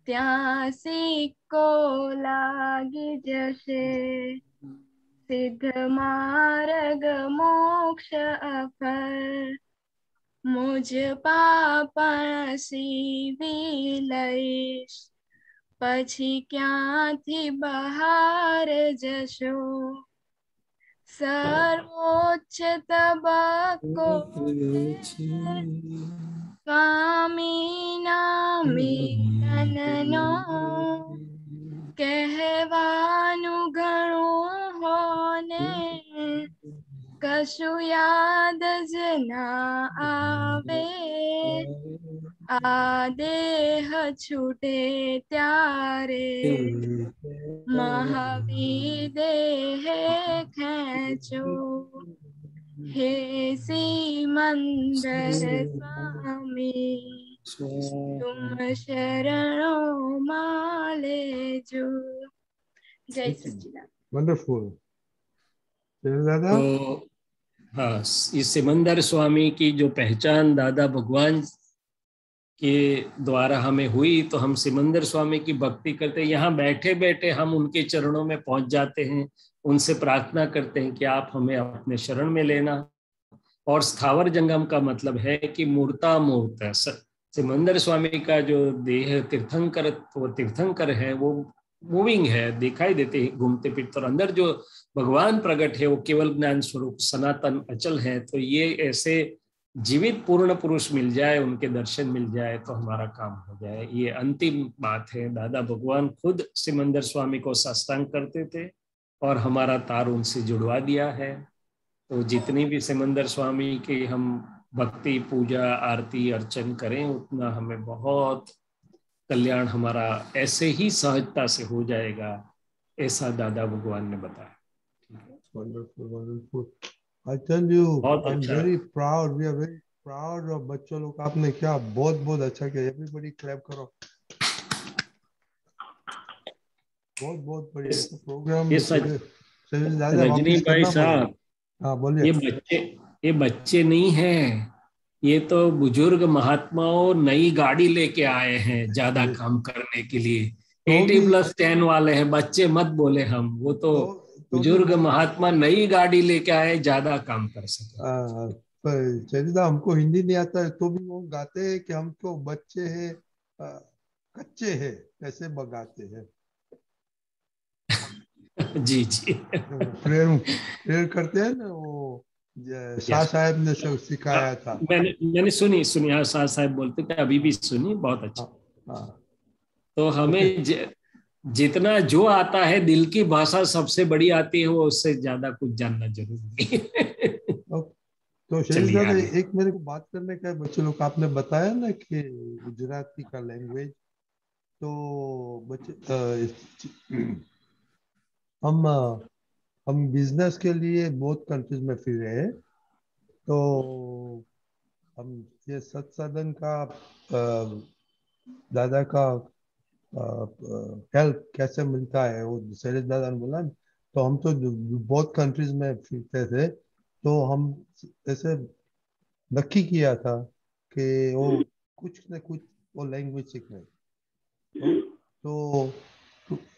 ત્યાં સિક્કો લાગી જશે સિદ્ધ માર્ગ મોક્ષ અફર, મુજ પાપણ સીવી લઈશ પછી ક્યાંથી બહાર જશો, સર્વોચ્ચ તબક્કો સ્વામીના મિલનનો, કહેવાનું ઘણું હોને કશું યાદ જ ના આવે, આ દેહ છૂટે ત્યારે મહાવિદેહ ખેંચો, હે સિમંદર સ્વામી तुम शरणों माले जो। जय सच्चिदानंद। वंडरफुल। दादा, तो हाँ, इस सिमंदर स्वामी की जो पहचान दादा भगवान के द्वारा हमें हुई, तो हम सिमंदर स्वामी की भक्ति करते, यहाँ बैठे बैठे हम उनके चरणों में पहुंच जाते हैं, उनसे प्रार्थना करते हैं कि आप हमें अपने शरण में लेना। और स्थावर जंगम का मतलब है कि मूर्ता मूर्त, सिमंदर स्वामी का जो देह तीर्थंकर, वो तीर्थंकर है, वो मूविंग है, दिखाई देते हैं घूमते फिरते, और अंदर जो भगवान प्रकट है वो केवल ज्ञान स्वरूप सनातन अचल है। तो ये ऐसे जीवित पूर्ण पुरुष मिल जाए, उनके दर्शन मिल जाए तो हमारा काम हो जाए, ये अंतिम बात है। दादा भगवान खुद सिमंदर स्वामी को साष्टांग करते थे और हमारा तार उनसे जुड़वा दिया है। तो जितनी भी सिमंदर स्वामी की हम भक्ति पूजा आरती अर्चन करें उतना हमें बहुत कल्याण हमारा ऐसे ही सहजता से हो जाएगा, ऐसा दादा भगवान ने बताया। Wonderful, wonderful. I tell you, बहुत I'm अच्छा। very proud. We are very proud of बच्चों लोग। आपने क्या बहुत बहुत अच्छा किया। Everybody clap करो। बहुत बहुत बढ़िया प्रोग्राम। ये सच ज्यादा रजनी वापस भाई करना साहब, पड़ेगा। हाँ बोलिए। ये बच्चे नहीं हैं, ये तो बुजुर्ग महात्माओं नई गाड़ी लेके आए हैं ज्यादा काम करने के लिए। तो 80+10 वाले हैं, बच्चे मत बोले हम, वो तो भी बुजुर्ग महात्मा नई गाड़ी लेके आए ज्यादा काम कर सके। चरिता हमको हिंदी नहीं आता है तो भी वो गाते हैं कि हमको बच्चे हैं कच्चे हैं ऐसे बगाते हैं। जी जी। प्रेयर करते हैं ना, वो शाह साहब ने सब सिखाया था। मैंने सुनी हाँ, शाह साहब बोलते थे, अभी भी सुनी, बहुत अच्छा। तो हमें जितना जो आता है, दिल की भाषा सबसे बड़ी आती है, वो उससे ज्यादा कुछ जानना जरूरी है। तो शरीर दादा एक मेरे को बात करने का है बच्चे लोग। आपने बताया ना कि गुजराती का लैंग्वेज, तो बच्चे हम बिजनेस के लिए बहुत कंट्रीज में फिर रहे हैं। तो हम ये सत्साधन का दादा का हेल्प कैसे मिलता है वो शैलेश दादा ने बोला। तो हम तो बहुत कंट्रीज में फिरते थे, तो हम ऐसे नक्की किया था कि वो कुछ न कुछ वो लैंग्वेज सीखने। तो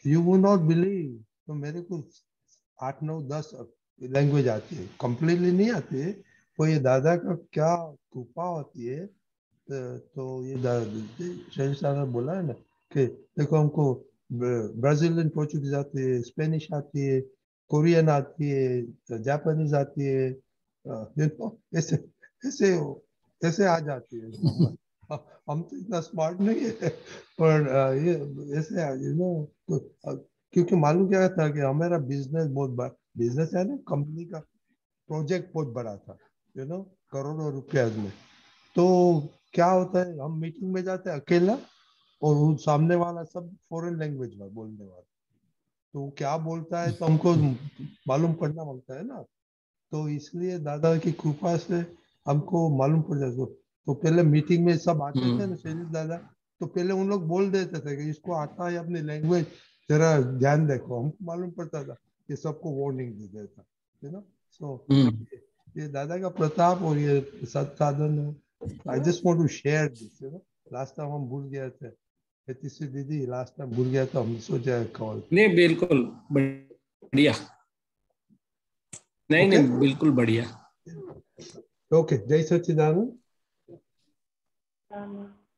यू वुड नॉट बिलीव, तो मेरे को 8 9 10 लैंग्वेज आती है, कंप्लीटली नहीं आती है। तो ये दादा का क्या कृपा होती है। तो ये शैलेश दादा बोला है ना कि देखो हमको ब्राजीलियन पोर्चुगीज आती है, स्पेनिश आती है, कोरियन आती है, जापानीज आती है, ऐसे ऐसे ऐसे आ जाती है। हम तो इतना स्मार्ट नहीं है, पर ये ऐसे यू नो, क्योंकि मालूम क्या था कि हमारा बिजनेस बहुत बड़ा बिजनेस है ना, कंपनी का प्रोजेक्ट बहुत बड़ा था, यू नो, करोड़ों रुपया में। तो क्या होता है, हम मीटिंग में जाते हैं अकेला और वो सामने वाला सब फॉरेन लैंग्वेज में बोलने वाला, तो वो क्या बोलता है तो हमको मालूम करना पड़ता है ना। तो इसलिए दादा की कृपा से हमको मालूम पड़ जाता। तो पहले मीटिंग में सब आते थे ना शैलेश दादा, तो पहले उन लोग बोल देते थे कि इसको आता है अपनी लैंग्वेज, जरा ध्यान देखो। हमको मालूम पड़ता था कि सबको वार्निंग दे देता, यू नो। सो ये दादा का प्रताप और ये सत्साधन है। I just want to share this, you know. Last time हम भूल गए थे, तीसरी दीदी लास्ट टाइम भूल गया, तो हम सोचा कॉल नहीं बिल्कुल बढ़िया, नहीं नहीं बिल्कुल बढ़िया। ओके, जय सच्चिदानंद।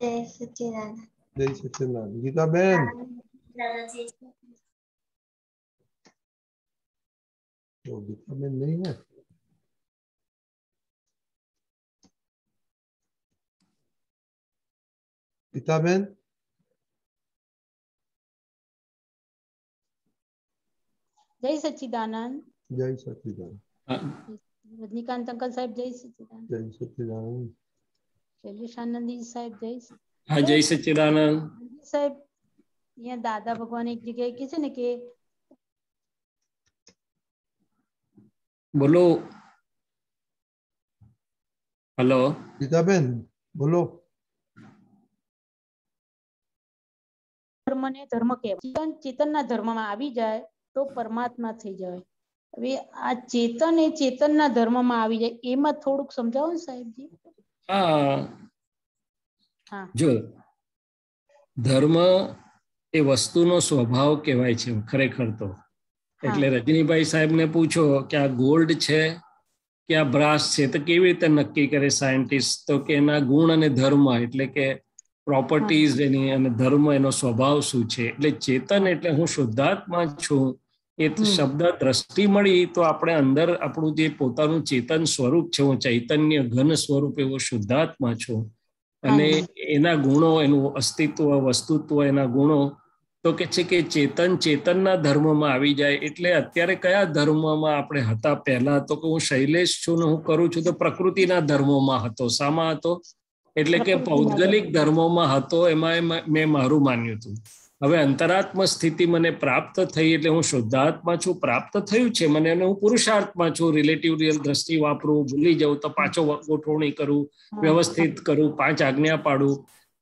जय सच्चिदानंद। जय सच्चिदानंद। गीता बहन, तो गीता बहन नहीं है। गीता बहन, जय सच्चिदानंद। जय सच्चिदानंद। रजनीकांत अंकल साहब जय सच्चिदानंद। जय सच्चिदानंद। शैलेश आनंद जी साहब जय हाँ जय सच्चिदानंद साहब। यहाँ दादा भगवान एक जगह किसी ने के बोलो। हेलो गीता बहन बोलो। ધર્મ ને ધર્મ કહેવાય। ચેતનના ધર્મમાં આવી જાય તો પરમાત્મા થઈ જાય। હવે આ ચેતન એ ચેતનના ધર્મમાં આવી જાય, એમાં થોડુંક સમજાવો ને સાહેબજી। હા જો ધર્મ એ વસ્તુનો સ્વભાવ કહેવાય છે ખરેખર તો। એટલે રજનીભાઈ સાહેબને પૂછો કે આ ગોલ્ડ છે કે આ બ્રાસ છે, તો કેવી રીતે નક્કી કરે સાયન્ટિસ્ટ? તો કે એના ગુણ અને ધર્મ, એટલે કે પ્રોપર્ટીઝ એની અને ધર્મ એનો સ્વભાવ શું છે. એટલે ચેતન એટલે હું શુદ્ધાત્મા છું એ શબ્દ દ્રષ્ટિ મળી તો આપણે અંદર આપણું જે પોતાનું ચેતન સ્વરૂપ છે, હું ચૈતન્ય ઘન સ્વરૂપ એવો શુદ્ધાત્મા છું અને એના ગુણો, એનું અસ્તિત્વ, વસ્તુત્વ, એના ગુણો તો કે છે કે ચેતન ચેતનના ધર્મમાં આવી જાય. એટલે અત્યારે કયા ધર્મમાં આપણે હતા પહેલા? તો કે હું શૈલેષ છું ને હું કરું છું તો પ્રકૃતિના ધર્મોમાં હતો. શામાં હતો? એટલે કે પૌદ્ગલિક ધર્મોમાં હતો. એમાં મેં મારું માન્યું હતું. હવે અંતરાત્મ સ્થિતિ મને પ્રાપ્ત થઈ એટલે હું શુદ્ધાત્મા છું, પ્રાપ્ત થયું છે મને, અને હું પુરુષાર્થમાં છું. રિલેટિવ રિયલ દ્રષ્ટિ વાપરું, ભૂલી જાઉં તો પાછો ગોઠવણી કરું, વ્યવસ્થિત કરું, 5 આજ્ઞા પાડું.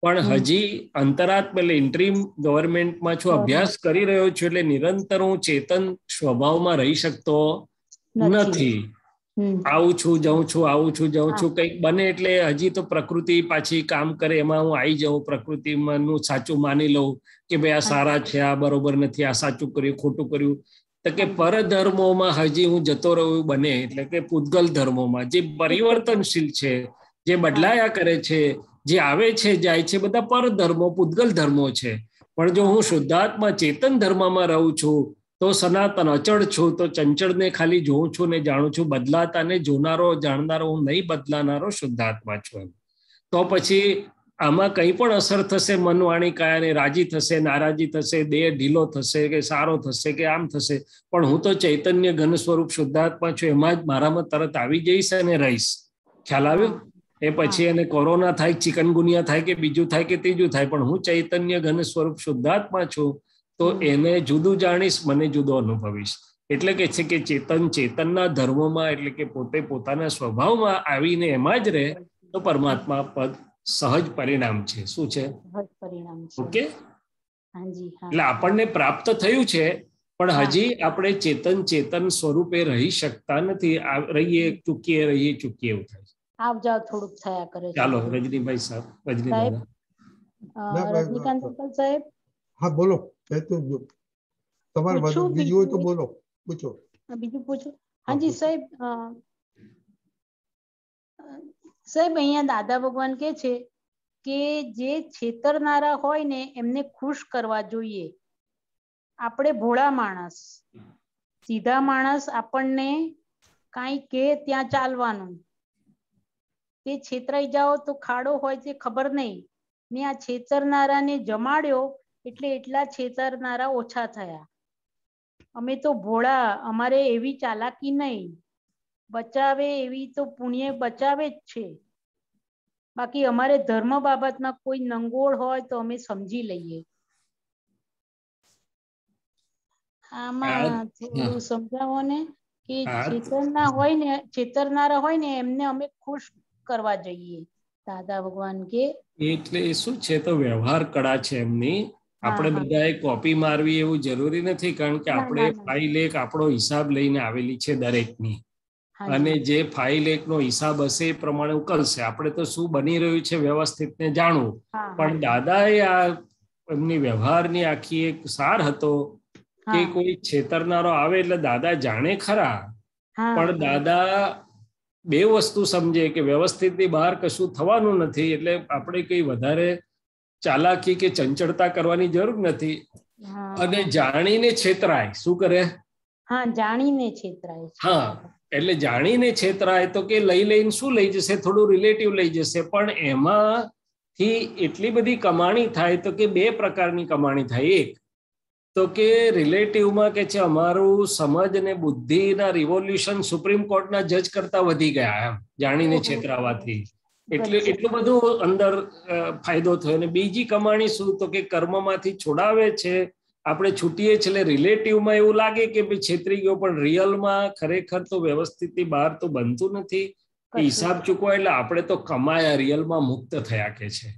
પણ હજી અંતરાત્મ એટલે ઇન્ટ્રીમ ગવર્મેન્ટમાં છું, અભ્યાસ કરી રહ્યો છું. એટલે નિરંતર હું ચેતન સ્વભાવમાં રહી શકતો નથી. આવું છું જાઉં છું, આવું છું જાઉં છું. કંઈક બને એટલે હજી તો પ્રકૃતિ પાછી કામ કરે એમાં હું આવી જાઉં, પ્રકૃતિનું સાચું માની લઉં કે ભાઈ આ સારા છે, આ બરોબર નથી, આ સાચું કર્યું, ખોટું કર્યું. તો કે પરધર્મોમાં હજી હું જતો રહ્યો બને. એટલે કે પૂતગલ ધર્મોમાં જે પરિવર્તનશીલ છે, જે બદલાયા કરે છે, જે આવે છે જાય છે, બધા પરધર્મો, પૂતગલ ધર્મો છે. પણ જો હું શુદ્ધાત્મા ચેતન ધર્મમાં રહું છું તો સનાતન અચળ છું, તો ચંચળને ખાલી જોઉં છું ને જાણું છું, બદલાતાને જોનારો જાણનારો હું નહીં, બદલાનારો શુદ્ધાત્મા છું. તો પછી આમાં કંઈ પણ અસર થશે, મન વાણી કાયાને રાજી થશે, નારાજી થશે, દેહ ઢીલો થશે કે સારો થશે કે આમ થશે, પણ હું તો ચૈતન્ય ઘન સ્વરૂપ શુદ્ધાત્મા છું. એમાં જ મારામાં તરત આવી જઈશ અને રહીશ. ખ્યાલ આવ્યો? એ પછી એને કોરોના થાય, ચિકનગુનિયા થાય કે બીજું થાય કે ત્રીજું થાય, પણ હું ચૈતન્ય ઘન સ્વરૂપ શુદ્ધાત્મા છું. તો એને જુદું જાણીશ, મને જુદો અનુભવીશ. એટલે કે છે કે ચેતન ચેતનના ધર્મમાં, એટલે કે પોતે પોતાના સ્વભાવમાં આવીને એમાં જ રહે તો પરમાત્મા પદ સહજ પરિણામ છે. શું છે? ઓકે. એટલે આપણને પ્રાપ્ત થયું છે પણ હજી આપણે ચેતન ચેતન સ્વરૂપે રહી શકતા નથી. રહીએ ચૂકીએ, રહીએ ચૂકીએ એવું થાય. આવ જાવ થોડુંક થયા કરે છે. ચાલો રજનીભાઈ સાહેબ, રજનીકાંત અંકલ સાહેબ. હા બોલો. તમારે બીજું હોય તો બોલો, પૂછો. બીજું પૂછો. હાજી સાહેબ. સાહેબ અહીંયા દાદા ભગવાન કે છે કે જે છેતરનારા હોય ને એમને ખુશ કરવા જોઈએ. આપણે ભોળા માણસ, સીધા માણસ, આપણને કાંઈ કે ત્યાં ચાલવાનું. તે છેતરાઈ જાઓ તો ખાડો હોય તે ખબર નહીં ને આ છેતરનારાને જમાડ્યો એટલે એટલા છેતરનારા ઓછા થયા. અમે તો ભોળા, અમારે એવી ચાલાકી નહીં. બચાવે એવી તો પુણ્ય બચાવે જ છે. બાકી અમારે ધર્મ બાબતમાં કોઈ નંગોળ હોય તો અમે સમજી લઈએ. આમાં થોડું સમજાવો ને કે છેતરનારા હોય ને એમને અમે ખુશ કરવા જોઈએ. દાદા ભગવાન કે એટલે શું છે તો વ્યવહાર કળા છે એમની. આપણે બધાએ કોપી મારવી એવું જરૂરી નથી, કારણ કે આપણે ફાઇલ એક આપણો હિસાબ લઈને આવેલી છે દરેકની, અને જે ફાઇલ એકનો હિસાબ હશે એ પ્રમાણે ઉકલશે. આપણે તો શું બની રહ્યું છે વ્યવસ્થિત ને જાણવું. પણ દાદાએ આ એમની વ્યવહારની આખી એક સાર હતો કે કોઈ છેતરનારો આવે એટલે દાદા જાણે ખરા, પણ દાદા બે વસ્તુ સમજે કે વ્યવસ્થિત ની બહાર કશું થવાનું નથી, એટલે આપણે કઈ વધારે ચાલાકી કે ચંચળતા કરવાની જરૂર નથી. અને જાણીને છેતરાય. શું કરે? જાણીને છેતરાય. એટલે જાણીને છેતરાય તો કે લઈને શું લઈ જશે? થોડું રિલેટિવ લઈ જશે, પણ એમાંથી એટલી બધી કમાણી થાય તો કે બે પ્રકારની કમાણી થાય. એક તો કે રિલેટિવમાં કે છે અમારું સમજ અને બુદ્ધિના રિવોલ્યુશન સુપ્રીમ કોર્ટના જજ કરતા વધી ગયા એમ જાણીને છેતરાવાથી. એટલે એટલું બધું અંદર ફાયદો થયો. અને બીજી કમાણી શું? તો કે કર્મમાંથી છોડાવે છે, આપણે છૂટીએ છીએ. એટલે રિલેટિવમાં એવું લાગે કે ભાઈ છેતરી ગયો, પણ રિયલમાં ખરેખર તો વ્યવસ્થિતની બહાર તો બનતું નથી. હિસાબ ચૂકવા એટલે આપણે તો કમાયા, રિયલમાં મુક્ત થયા કે છે.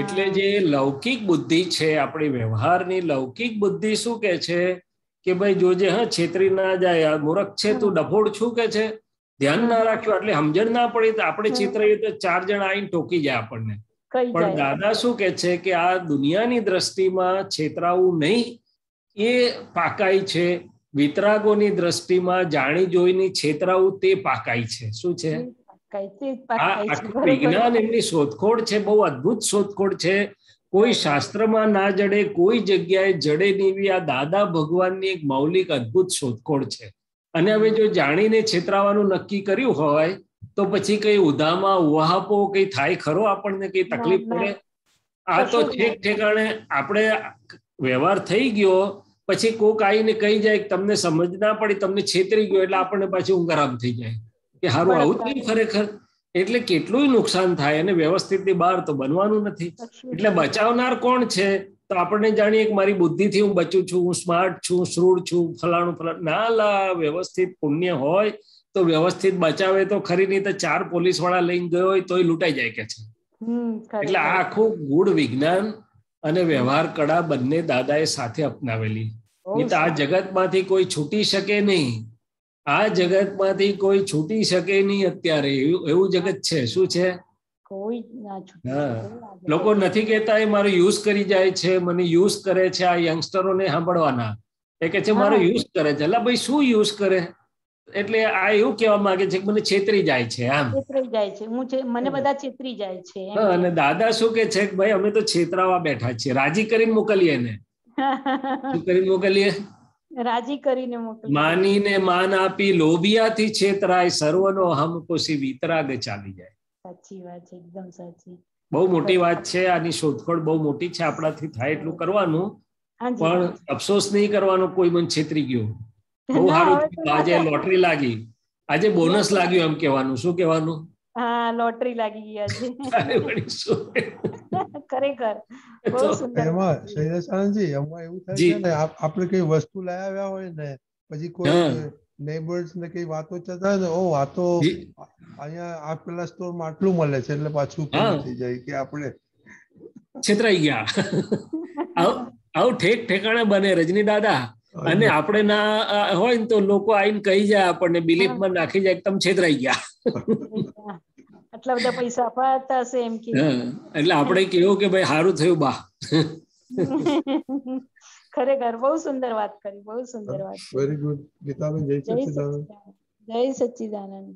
એટલે જે લૌકિક બુદ્ધિ છે, આપણી વ્યવહારની લૌકિક બુદ્ધિ શું કે છે કે ભાઈ જોજે, છેતરી ના જાય, મૂર્ખ છે તું, ડફોડ છું કે છે, ધ્યાન ના રાખ્યું એટલે સમજણ ના પડી તો આપણે છેતરાઈએ તો 4 જણા આવીને ટોકી જાય આપણને. પણ દાદા શું કે છે કે આ દુનિયાની દ્રષ્ટિમાં છેતરાવું નહીં એ પાકાઈ છે, વિતરાગોની દ્રષ્ટિમાં જાણી જોઈને છેતરાવું તે પાકાઈ છે. શું છે? વિજ્ઞાન એમની શોધખોળ છે, બહુ અદ્ભુત શોધખોળ છે. કોઈ શાસ્ત્રમાં ના જડે, કોઈ જગ્યાએ જડે નહીં એવી આ દાદા ભગવાનની એક મૌલિક અદ્ભુત શોધખોળ છે. અને હવે જો જાણીને છેતરાવાનું નક્કી કર્યું હોય તો પછી કઈ ઉધામાં ઉહાપો કઈ થાય ખરો? આપણને કઈ તકલીફ પડે? આ તો ઠેક ઠેકાણે આપણે વ્યવહાર થઈ ગયો, પછી કોક આવીને કહી જાય તમને સમજ ના પડી, તમને છેતરી ગયો, એટલે આપણને પાછી ઊંઘ આરામ થઈ જાય કે હારું આવું થયું ખરેખર. એટલે કેટલું નુકસાન થાય, અને વ્યવસ્થિત ની બહાર તો બનવાનું નથી. એટલે બચાવનાર કોણ છે? તો આપણને જાણીએ કે મારી બુદ્ધિથી હું બચું છું, હું સ્માર્ટ છું, શ્રૂડ છું, ફલાણું ફલાણું. ના લા, વ્યવસ્થિત પુણ્ય હોય તો વ્યવસ્થિત બચાવે તો ખરી, નહીં તો 4 પોલીસ વાળા લઈને ગયો હોય તોય લૂંટાઈ જાય કે છે. એટલે આ આખું ગૂઢ વિજ્ઞાન અને વ્યવહાર કળા બંને દાદાએ સાથે અપનાવેલી. નહીં તો આ જગતમાંથી કોઈ છૂટી શકે નહીં. આ જગતમાંથી કોઈ છૂટી શકે નહીં અત્યારે. એવું જગત છે. શું છે? લોકો નથી કહેતા એ મારો યુઝ કરી જાય છે, મને યુઝ કરે છે. આ યંગસ્ટરોને સાંભળવાના એ કે છે મારો યુઝ કરે છે. એટલે ભાઈ શું યુઝ કરે? એટલે આ એવું કહેવા માંગે છે કે મને છેતરી જાય છે. આમ છેતરી જાય છે, મને બધા છેતરી જાય છે. અને દાદા શું કે છે કે ભાઈ અમે તો છેતરાવા બેઠા છીએ, રાજી કરીને મોકલીએ ને. શું કરીને મોકલીએ? રાજી કરીને મોકલીએ. માનીને માન આપી લોભિયાથી છેતરાય, સર્વનો હમ પોસી વિતરાગે ચાલી જાય. સાચી વાત છે, એકદમ સાચી. બહુ મોટી વાત છે. આની શોધખોળ બહુ મોટી છે. આપણાથી થાય એટલું કરવાનું, પણ અફસોસ નહીં કરવાનો કોઈ મને છેતરી ગયો. બહુ સારું, આજે લોટરી લાગી, આજે બોનસ લાગ્યું એમ કહેવાનું. શું કહેવાનું? હા, લોટરી લાગી ગઈ આજે. ખરેખર બહુ સુંદર. એમાં શૈલેષાનંદજી, એમાં એવું થાય છે ને, આપણે કઈ વસ્તુ લાવ્યા હોય ને, પછી કોઈ નેબર્સ ને કઈ વાતો ચતા ને, ઓ આ તો અહીંયા આ પેલા સ્ટોરમાં આટલું મળે છે, એટલે પાછું થઈ જાય કે આપણે છેતરાઈ ગયા. આવું ઠેક ઠેકાણે બને રજની દાદા. અને આપણે ના હોય ને તો લોકો આવીને કહી જાય, આપણને બિલીફમાં નાખી જાય, તમે છેતરાઈ ગયા. આટલા બધા પૈસા અપાતા હશે એમ કે. એટલે આપણે કેવું કે ભાઈ સારું થયું બા. ખરેખર બહુ સુંદર વાત કરી, બહુ સુંદર વાત. Very good Gitaben. જય સચ્ચિદાનંદ. જય સચ્ચિદાનંદ.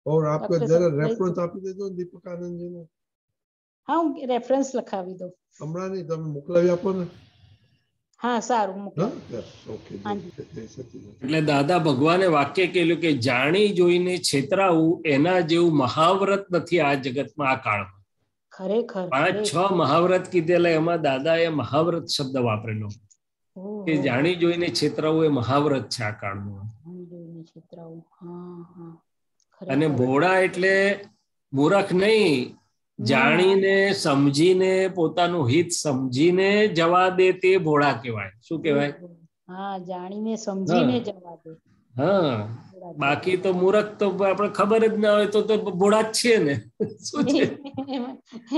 और आपको जरा रेफरेंस આપી દેજો દીપક આનંદજી નો. હા, હું રેફરન્સ લખાવી દઉં. હમણાં નહીં, તમે મોકલાવી આપો ને. હા, સારું. એટલે દાદા ભગવાને વાક્ય કહેલું કે જાણી જોઈને છેતરાવું એના જેવું મહાવ્રત નથી આ જગતમાં, આ કાળમાં. ખરેખર 5-6 મહાવ્રત કીધેલા, એમાં દાદાએ મહાવ્રત શબ્દ વાપરેલો કે જાણી જોઈને છેતરાવું એ મહાવ્રત છે આ કાળમાં. અને ભોળા એટલે મૂરખ નહીં, જાણીને સમજીને પોતાનું હિત સમજીને જવા દે તે ભોળા કહેવાય. શું કહેવાય? હા, જાણીને સમજીને જવા દે. હા, બાકી તો મૂરખ તો આપણે ખબર જ ના હોય તો ભોળા જ છે ને. શું છે?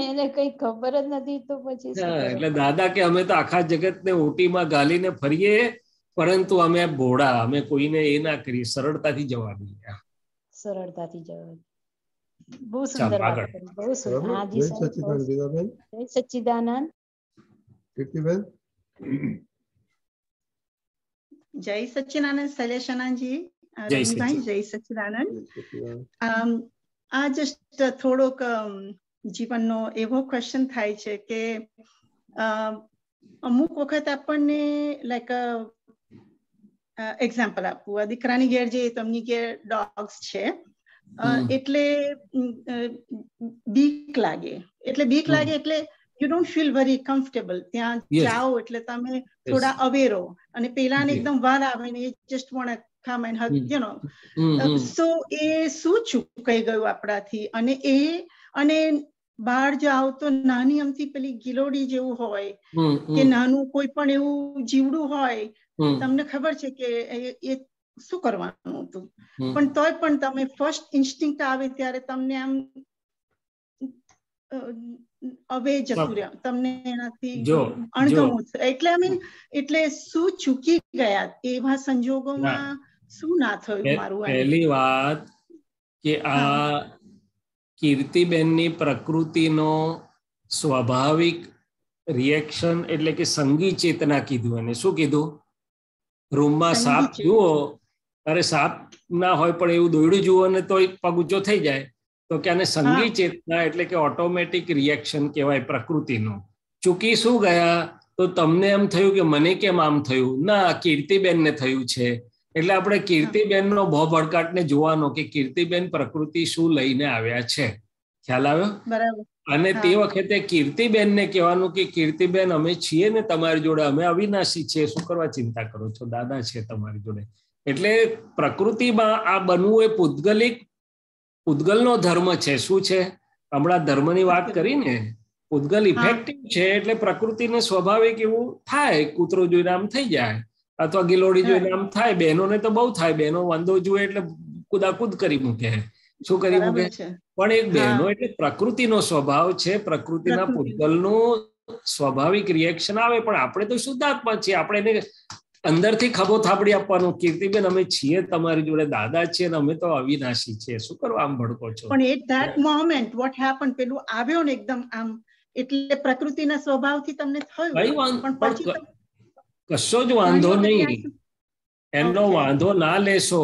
એને કઈ ખબર જ નથી તો પછી. એટલે દાદા કે અમે તો આખા જગતને ઓટીમાં ગાલીને ફરીએ, પરંતુ અમે ભોળા, અમે કોઈને એ ના કરીએ, સરળતાથી જવા દઈએ. સરળતાથી જવા. બહુ સુંદર વાત કરી, બહુ સુંદર. હાજી સચ્ચિદાનંદ. જય સચ્ચિદાનંદ. કીર્તિબેન. જય સચ્ચિદાનંદ શૈલેષાનંદજી, રવિભાઈ, જય સચ્ચિદાનંદ. આ જસ્ટ થોડોક જીવનનો એવો ક્વેશ્ચન થાય છે કે અમુક વખત આપણને લાઈક એક્ઝામ્પલ આપવું, દીકરાની ઘેર જઈએ તો એમની ઘેર ડોગ્સ છે, એટલે બીક લાગે. એટલે you don't feel very comfortable. ત્યાં જાઓ એટલે તમે થોડા અવેરો, અને પેલાને એકદમ વાર આવે ને એ just want to come and hug, you know. So એ શું ચૂકાઈ ગયું આપણાથી? અને બહાર જાઓ તો નાની અમથી પેલી ગિલોડી જેવું હોય કે નાનું કોઈ પણ એવું જીવડું હોય, તમને ખબર છે કે એ શું કરવાનું હતું, પણ તોય પણ તમે ફર્સ્ટ ઇન્સ્ટિંક્ટ આવે ત્યારે તમને આમ હવે જતું રહ્યા, તમને એનાથી અણગમો. એટલે એટલે શું ચૂકી ગયા એવા સંજોગોમાં? શું ના થયું મારું? પહેલી વાત કે આ કીર્તિબેનની પ્રકૃતિનો સ્વાભાવિક રિએક્શન એટલે કે સંગી ચેતના કીધું. એને શું કીધું? રૂમમાં સાપ જુઓ, અરે સાપ ના હોય પણ એવું દોયડું જુઓ ને તો પગ ઊંચો થઈ જાય, તો કે આને સંગી ચેતના એટલે કે ઓટોમેટિક રિએક્શન કહેવાય પ્રકૃતિનું. ચૂકી શું ગયા તો તમને એમ થયું કે મને કેમ આમ થયું, ના કીર્તિબેનને થયું છે. એટલે આપણે કીર્તિબેનનો ભોભડકાટને જોવાનો કે કીર્તિબેન પ્રકૃતિ શું લઈને આવ્યા છે. ખ્યાલ આવ્યો? બરાબર. અને તે વખતે કીર્તિબેનને કહેવાનું કે કીર્તિબેન અમે છીએ ને તમારી જોડે, અમે અવિનાશી છીએ, શું કરવા ચિંતા કરો છો, દાદા છે તમારી જોડે. એટલે પ્રકૃતિમાં આ બનવું એ પૂતગલનો ધર્મ છે. શું છે? હમણાં ધર્મની વાત કરીને પૂતગલ ઇફેક્ટિવ છે એટલે પ્રકૃતિને સ્વાભાવિક એવું થાય, કૂતરો જોઈને આમ થઈ જાય અથવા ગિલોડી જોઈને આમ થાય. બહેનોને તો બહુ થાય, બહેનો વાંધો જુએ એટલે કુદાકુદ કરી મૂકે. શું કરી મૂકે? પણ એક બહેનો એટલે પ્રકૃતિનો સ્વભાવ છે, પ્રકૃતિના પૂતગલનું સ્વાભાવિક રિએક્શન આવે. પણ આપણે તો શુદ્ધાત્મા છીએ, આપણે એને અંદરથી ખભો થાપડી આપવાનું, કીર્તિબેન અમે છીએ તમારી જોડે, દાદા છીએ અને અમે તો અવિનાશી છીએ, શું કરવા આમ ભડકો છો? પણ at that moment what happen, પેલું આવ્યો ને એકદમ આમ, એટલે પ્રકૃતિના સ્વભાવથી તમને થયું, પણ પછી કશો જ વાંધો નહીં, એનો વાંધો ના લેશો.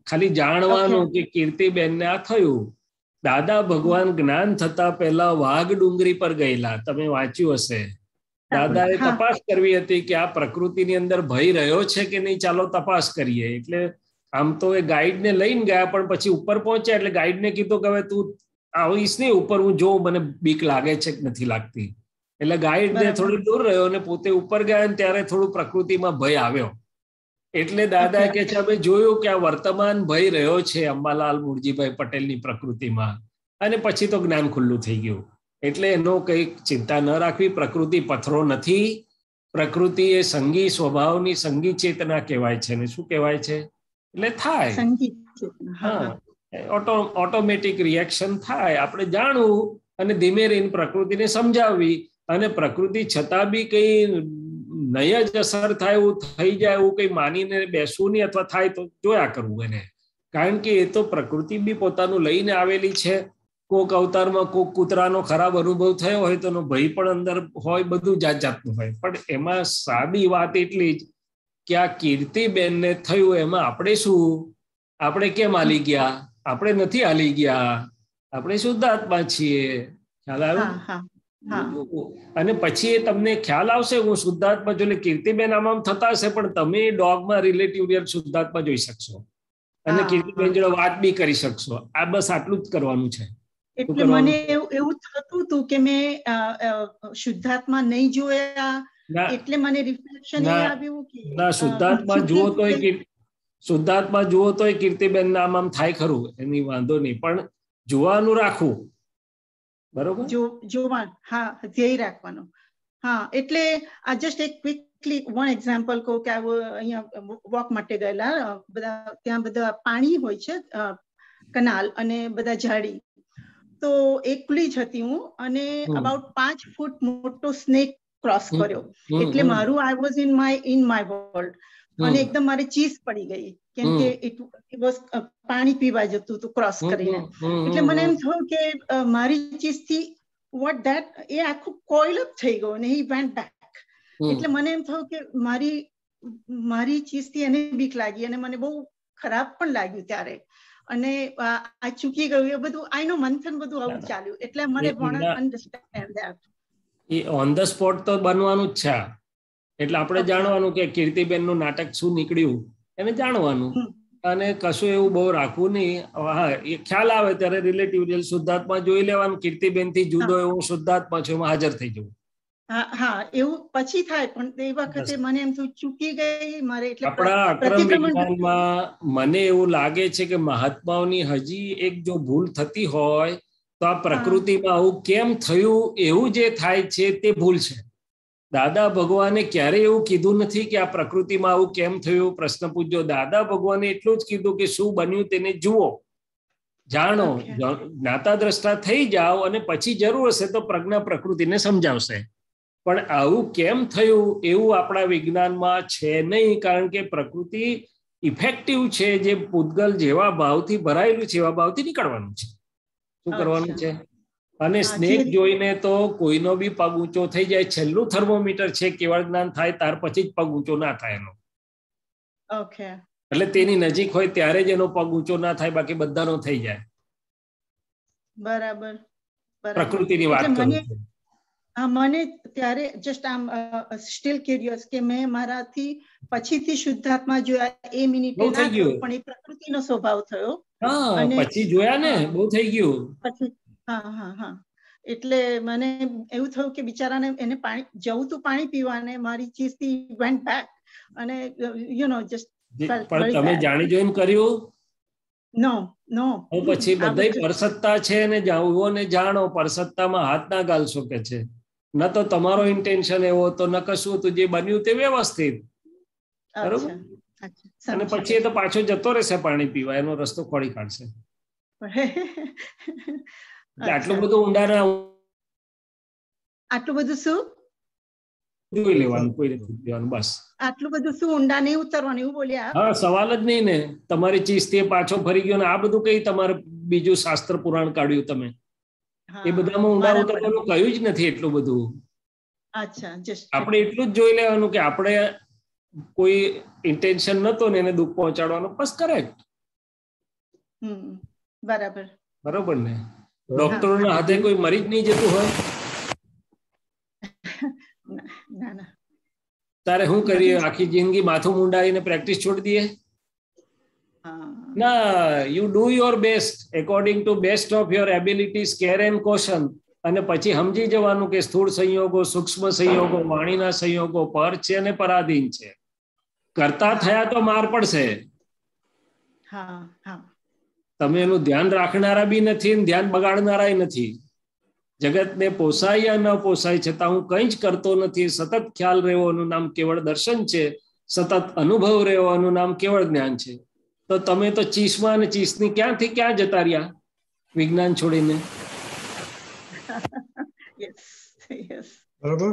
ખાલી જાણવાનું કે કીર્તિબેનને આ થયું. દાદા ભગવાન જ્ઞાન થતા પહેલા વાઘ ડુંગરી પર ગયેલા, તમે વાંચ્યું હશે. દાદાએ તપાસ કરવી હતી કે આ પ્રકૃતિની અંદર ભય રહ્યો છે કે નહીં, ચાલો તપાસ કરીએ. એટલે આમ તો એ ગાઈડને લઈને ગયા, પણ પછી ઉપર પહોંચ્યા એટલે ગાઈડને કીધું કે હવે તું આવીશ નહીં ઉપર, હું જોઉં મને બીક લાગે છે કે નથી લાગતી. એટલે ગાઈડને થોડી દૂર રહ્યો અને પોતે ઉપર ગયા, ત્યારે થોડું પ્રકૃતિમાં ભય આવ્યો. એટલે દાદા કે છે અમે જોયું કે આ વર્તમાન ભય રહ્યો છે અંબાલાલ મુરજીભાઈ પટેલની પ્રકૃતિમાં, અને પછી તો જ્ઞાન ખુલ્લું થઈ ગયું. એટલે એનો કઈ ચિંતા ન રાખવી. પ્રકૃતિ પથ્થરો નથી, પ્રકૃતિ એ સંગી સ્વભાવની સંગી ચેતના કહેવાય છે. ને શું કહેવાય છે? એટલે થાય, ઓટોમેટિક રિએક્શન થાય. આપણે જાણવું અને ધીમે રહીને પ્રકૃતિને સમજાવવી, અને પ્રકૃતિ છતાં બી કઈ નય જ અસર થાય એવું થઈ જાય એવું કઈ માનીને બેસવું નહીં, અથવા થાય તો જોયા કરવું એને. કારણ કે એ તો પ્રકૃતિ બી પોતાનું લઈને આવેલી છે. કોક અવતારમાં કોક કૂતરાનો ખરાબ અનુભવ થયો હોય તો ભય પણ અંદર હોય, બધું જાત જાતનું હોય. પણ એમાં સાદી વાત એટલી જ કે આ કીર્તિબેનને થયું એમાં આપણે શું, આપણે કેમ હાલી ગયા? આપણે નથી હાલી ગયા, આપણે શુદ્ધાત્મા છીએ. ખ્યાલ આવ્યો? અને પછી એ તમને ખ્યાલ આવશે હું શુદ્ધાત્મા જો. એટલે કીર્તિબેન આમ થતા હશે, પણ તમે ડોગમાં રિલેટિવ રિયલ શુદ્ધાત્મા જોઈ શકશો અને કીર્તિબેન જોડે વાત બી કરી શકશો. આ બસ આટલું જ કરવાનું છે. એટલે મને એવું થતું હતું કે મેં શુદ્ધાત્મા નહીં જોયા, એટલે મને રિફ્લેક્શન એ આવ્યું કે ના, શુદ્ધાત્મા જુઓ તો કીર્તિબેન નામ આમ થાય ખરું, એની વાંધો નહીં, પણ જોવાનું રાખવું. બરોબર? જોવા, હા, ધ્યેય રાખવાનું. હા, એટલે આ જસ્ટ એક ક્વિકલી વન એક્ઝામ્પલ કહું કે અહીંયા વોક માટે ગયેલા, બધા ત્યાં બધા પાણી હોય છે, કનાલ અને બધા ઝાડી. તો એકલી જ હતી હું, અને અબાઉટ 5 ફૂટ મોટો સ્નેક ક્રોસ કર્યો. એટલે મારું I was in my world, અને એકદમ મારે ચીઝ પડી ગઈ, કેમ કે ઇટ વોઝ પાણી પીવા જતું હતું ક્રોસ કરીને. એટલે મને એમ થયું કે મારી ચીઝ થી વોટ ધેટ, એ આખું કોઇલ અપ થઈ ગયો અને હી વેન્ટ બેક. એટલે મને એમ થયું કે મારી ચીઝ થી એને બીક લાગી, અને મને બહુ ખરાબ પણ લાગ્યું ત્યારે. અને આ ચૂકી ગયું એ બધું, આઈ નો મંથન બધું આવું ચાલ્યું. એટલે મને understand that. A on the spot તો બનવાનું જ છે. એટલે આપણે જાણવાનું કે કીર્તિબેન નું નાટક શું નીકળ્યું એને જાણવાનું, અને કશું એવું બહુ રાખવું નહીં. હા, એ ખ્યાલ આવે ત્યારે રિલેટિવ રિયલ શુદ્ધાત્મા જોઈ લેવાનું. કીર્તિબેન થી જુદો એવું શુદ્ધાત્મા છે એમાં હાજર થઈ જવું. હા, એવું પછી થાય, પણ એ વખતે મને એમ થયું ચૂકી ગઈ મારે. એટલે આપણા અક્રમ વિજ્ઞાનમાં મને એવું લાગે છે કે મહાત્માઓની હજી એક જો ભૂલ થતી હોય તો આ પ્રકૃતિમાં આવું કેમ થયું એવું જે થાય છે તે ભૂલ છે. દાદા ભગવાને ક્યારેય એવું કીધું નથી કે આ પ્રકૃતિમાં આવું કેમ થયું. પ્રશ્ન પૂછજો. દાદા ભગવાને એટલું જ કીધું કે શું બન્યું તેને જુઓ, જાણો, જ્ઞાતા દ્રષ્ટા થઈ જાઓ, અને પછી જરૂર હશે તો પ્રજ્ઞા પ્રકૃતિને સમજાવશે. પણ આવું કેમ થયું એવું આપણા વિજ્ઞાનમાં છે નહીં, કારણ કે પ્રકૃતિ ઇફેક્ટિવ છે. જે પૂતગલ જેવા ભાવથી ભરાયેલું છે એવા ભાવથી નીકળવાનું છે. શું કરવાનું છે? અને સ્નેક જોઈને તો કોઈનો બી પગ ઊંચો થઈ જાય. છેલ્લું થર્મોમીટર છે કેવળ જ્ઞાન થાય ત્યાર પછી જ પગ ઊંચો ના થાય એનો. એટલે તેની નજીક હોય ત્યારે જ એનો પગ ઊંચો ના થાય, બાકી બધાનો થઈ જાય. બરાબર. પ્રકૃતિની વાત કરું છું. મને ત્યારે જસ્ટ આમ સ્ટીલ ક્યુરિયસ કે મેં મારાથી પછીથી શુદ્ધાત્મા જોયા એ મિનિટે ના થયું, પણ એ પ્રકૃતિનો સ્વભાવ થયો. અને પછી જોયા ને બહુ થઈ ગયું પછી. હા હા હા. એટલે મને એવું થયું કે બિચારાને એને પાણી જવું તું પાણી પીવા, ને મારી ચીઝથી વેન્ટ બેક, અને યુ નો જસ્ટ પણ તમે જાણી જોઈને કર્યું? નો નો. પછી બધાય પરસત્તા છે ને જાવો ને જાણો, પરસત્તામાં હાથ ના ગાલશો કે છે. ન તો તમારો ઇન્ટેન્શન એવો તો ન કશું હતું, જે બન્યું તે વ્યવસ્થિત. બરોબર. અને પછી એ તો પાછો જતો રહેશે પાણી પીવા, એનો રસ્તો ખોળી કાઢશે. આટલું બધું ઊંડા ના. આટલું બધું શું જોઈ લેવાનું, કોઈ નથી દેવાનું, બસ. આટલું બધું શું ઊંડા નહીં ઉતરવાનું એવું બોલ્યા? હા, સવાલ જ નહીં ને. તમારી ચીજથી પાછો ફરી ગયો ને આ બધું કઈ તમારે બીજું શાસ્ત્ર પુરાણ કાઢ્યું તમે? એ બધામાં ઊંડા ઉતરવાનું કહ્યું જ નથી એટલું બધું. અચ્છા, આપણે એટલું જ જોઈ લેવાનું કે આપણે કોઈ ઇન્ટેન્શન નતો ને એને દુઃખ પહોંચાડવાનું, બસ. કરેક્ટ. બરાબર બરોબર ને? ડોક્ટરોના હાથે કોઈ મરીજ નહીં જતું હોય. ના ના. તારે શું કરીએ? આખી જિંદગી માથું મુંડાઈને પ્રેક્ટિસ છોડી દઈએ? ના, you do your best according to best of your abilities, care and caution. અને પછી સમજી જવાનું કે સ્થૂળ સંયોગો, સૂક્ષ્મ સંયોગો, વાણીના સંયોગો પર છે અને પરાધીન છે. કરતા થયા તો માર પડશે. તમે એનું ધ્યાન રાખનારા બી નથી, ધ્યાન બગાડનારા નથી. જગતને પોસાય યા ન પોસાય, છતાં હું કંઈ જ કરતો નથી. સતત ખ્યાલ રહેવાનું નામ કેવળ દર્શન છે. સતત અનુભવ રહેવાનું નામ કેવળ જ્ઞાન છે. તો તમે તો ચીસમાં અને ચીસની ક્યાંથી ક્યાં જતા રહ્યા વિજ્ઞાન છોડીને? બરાબર.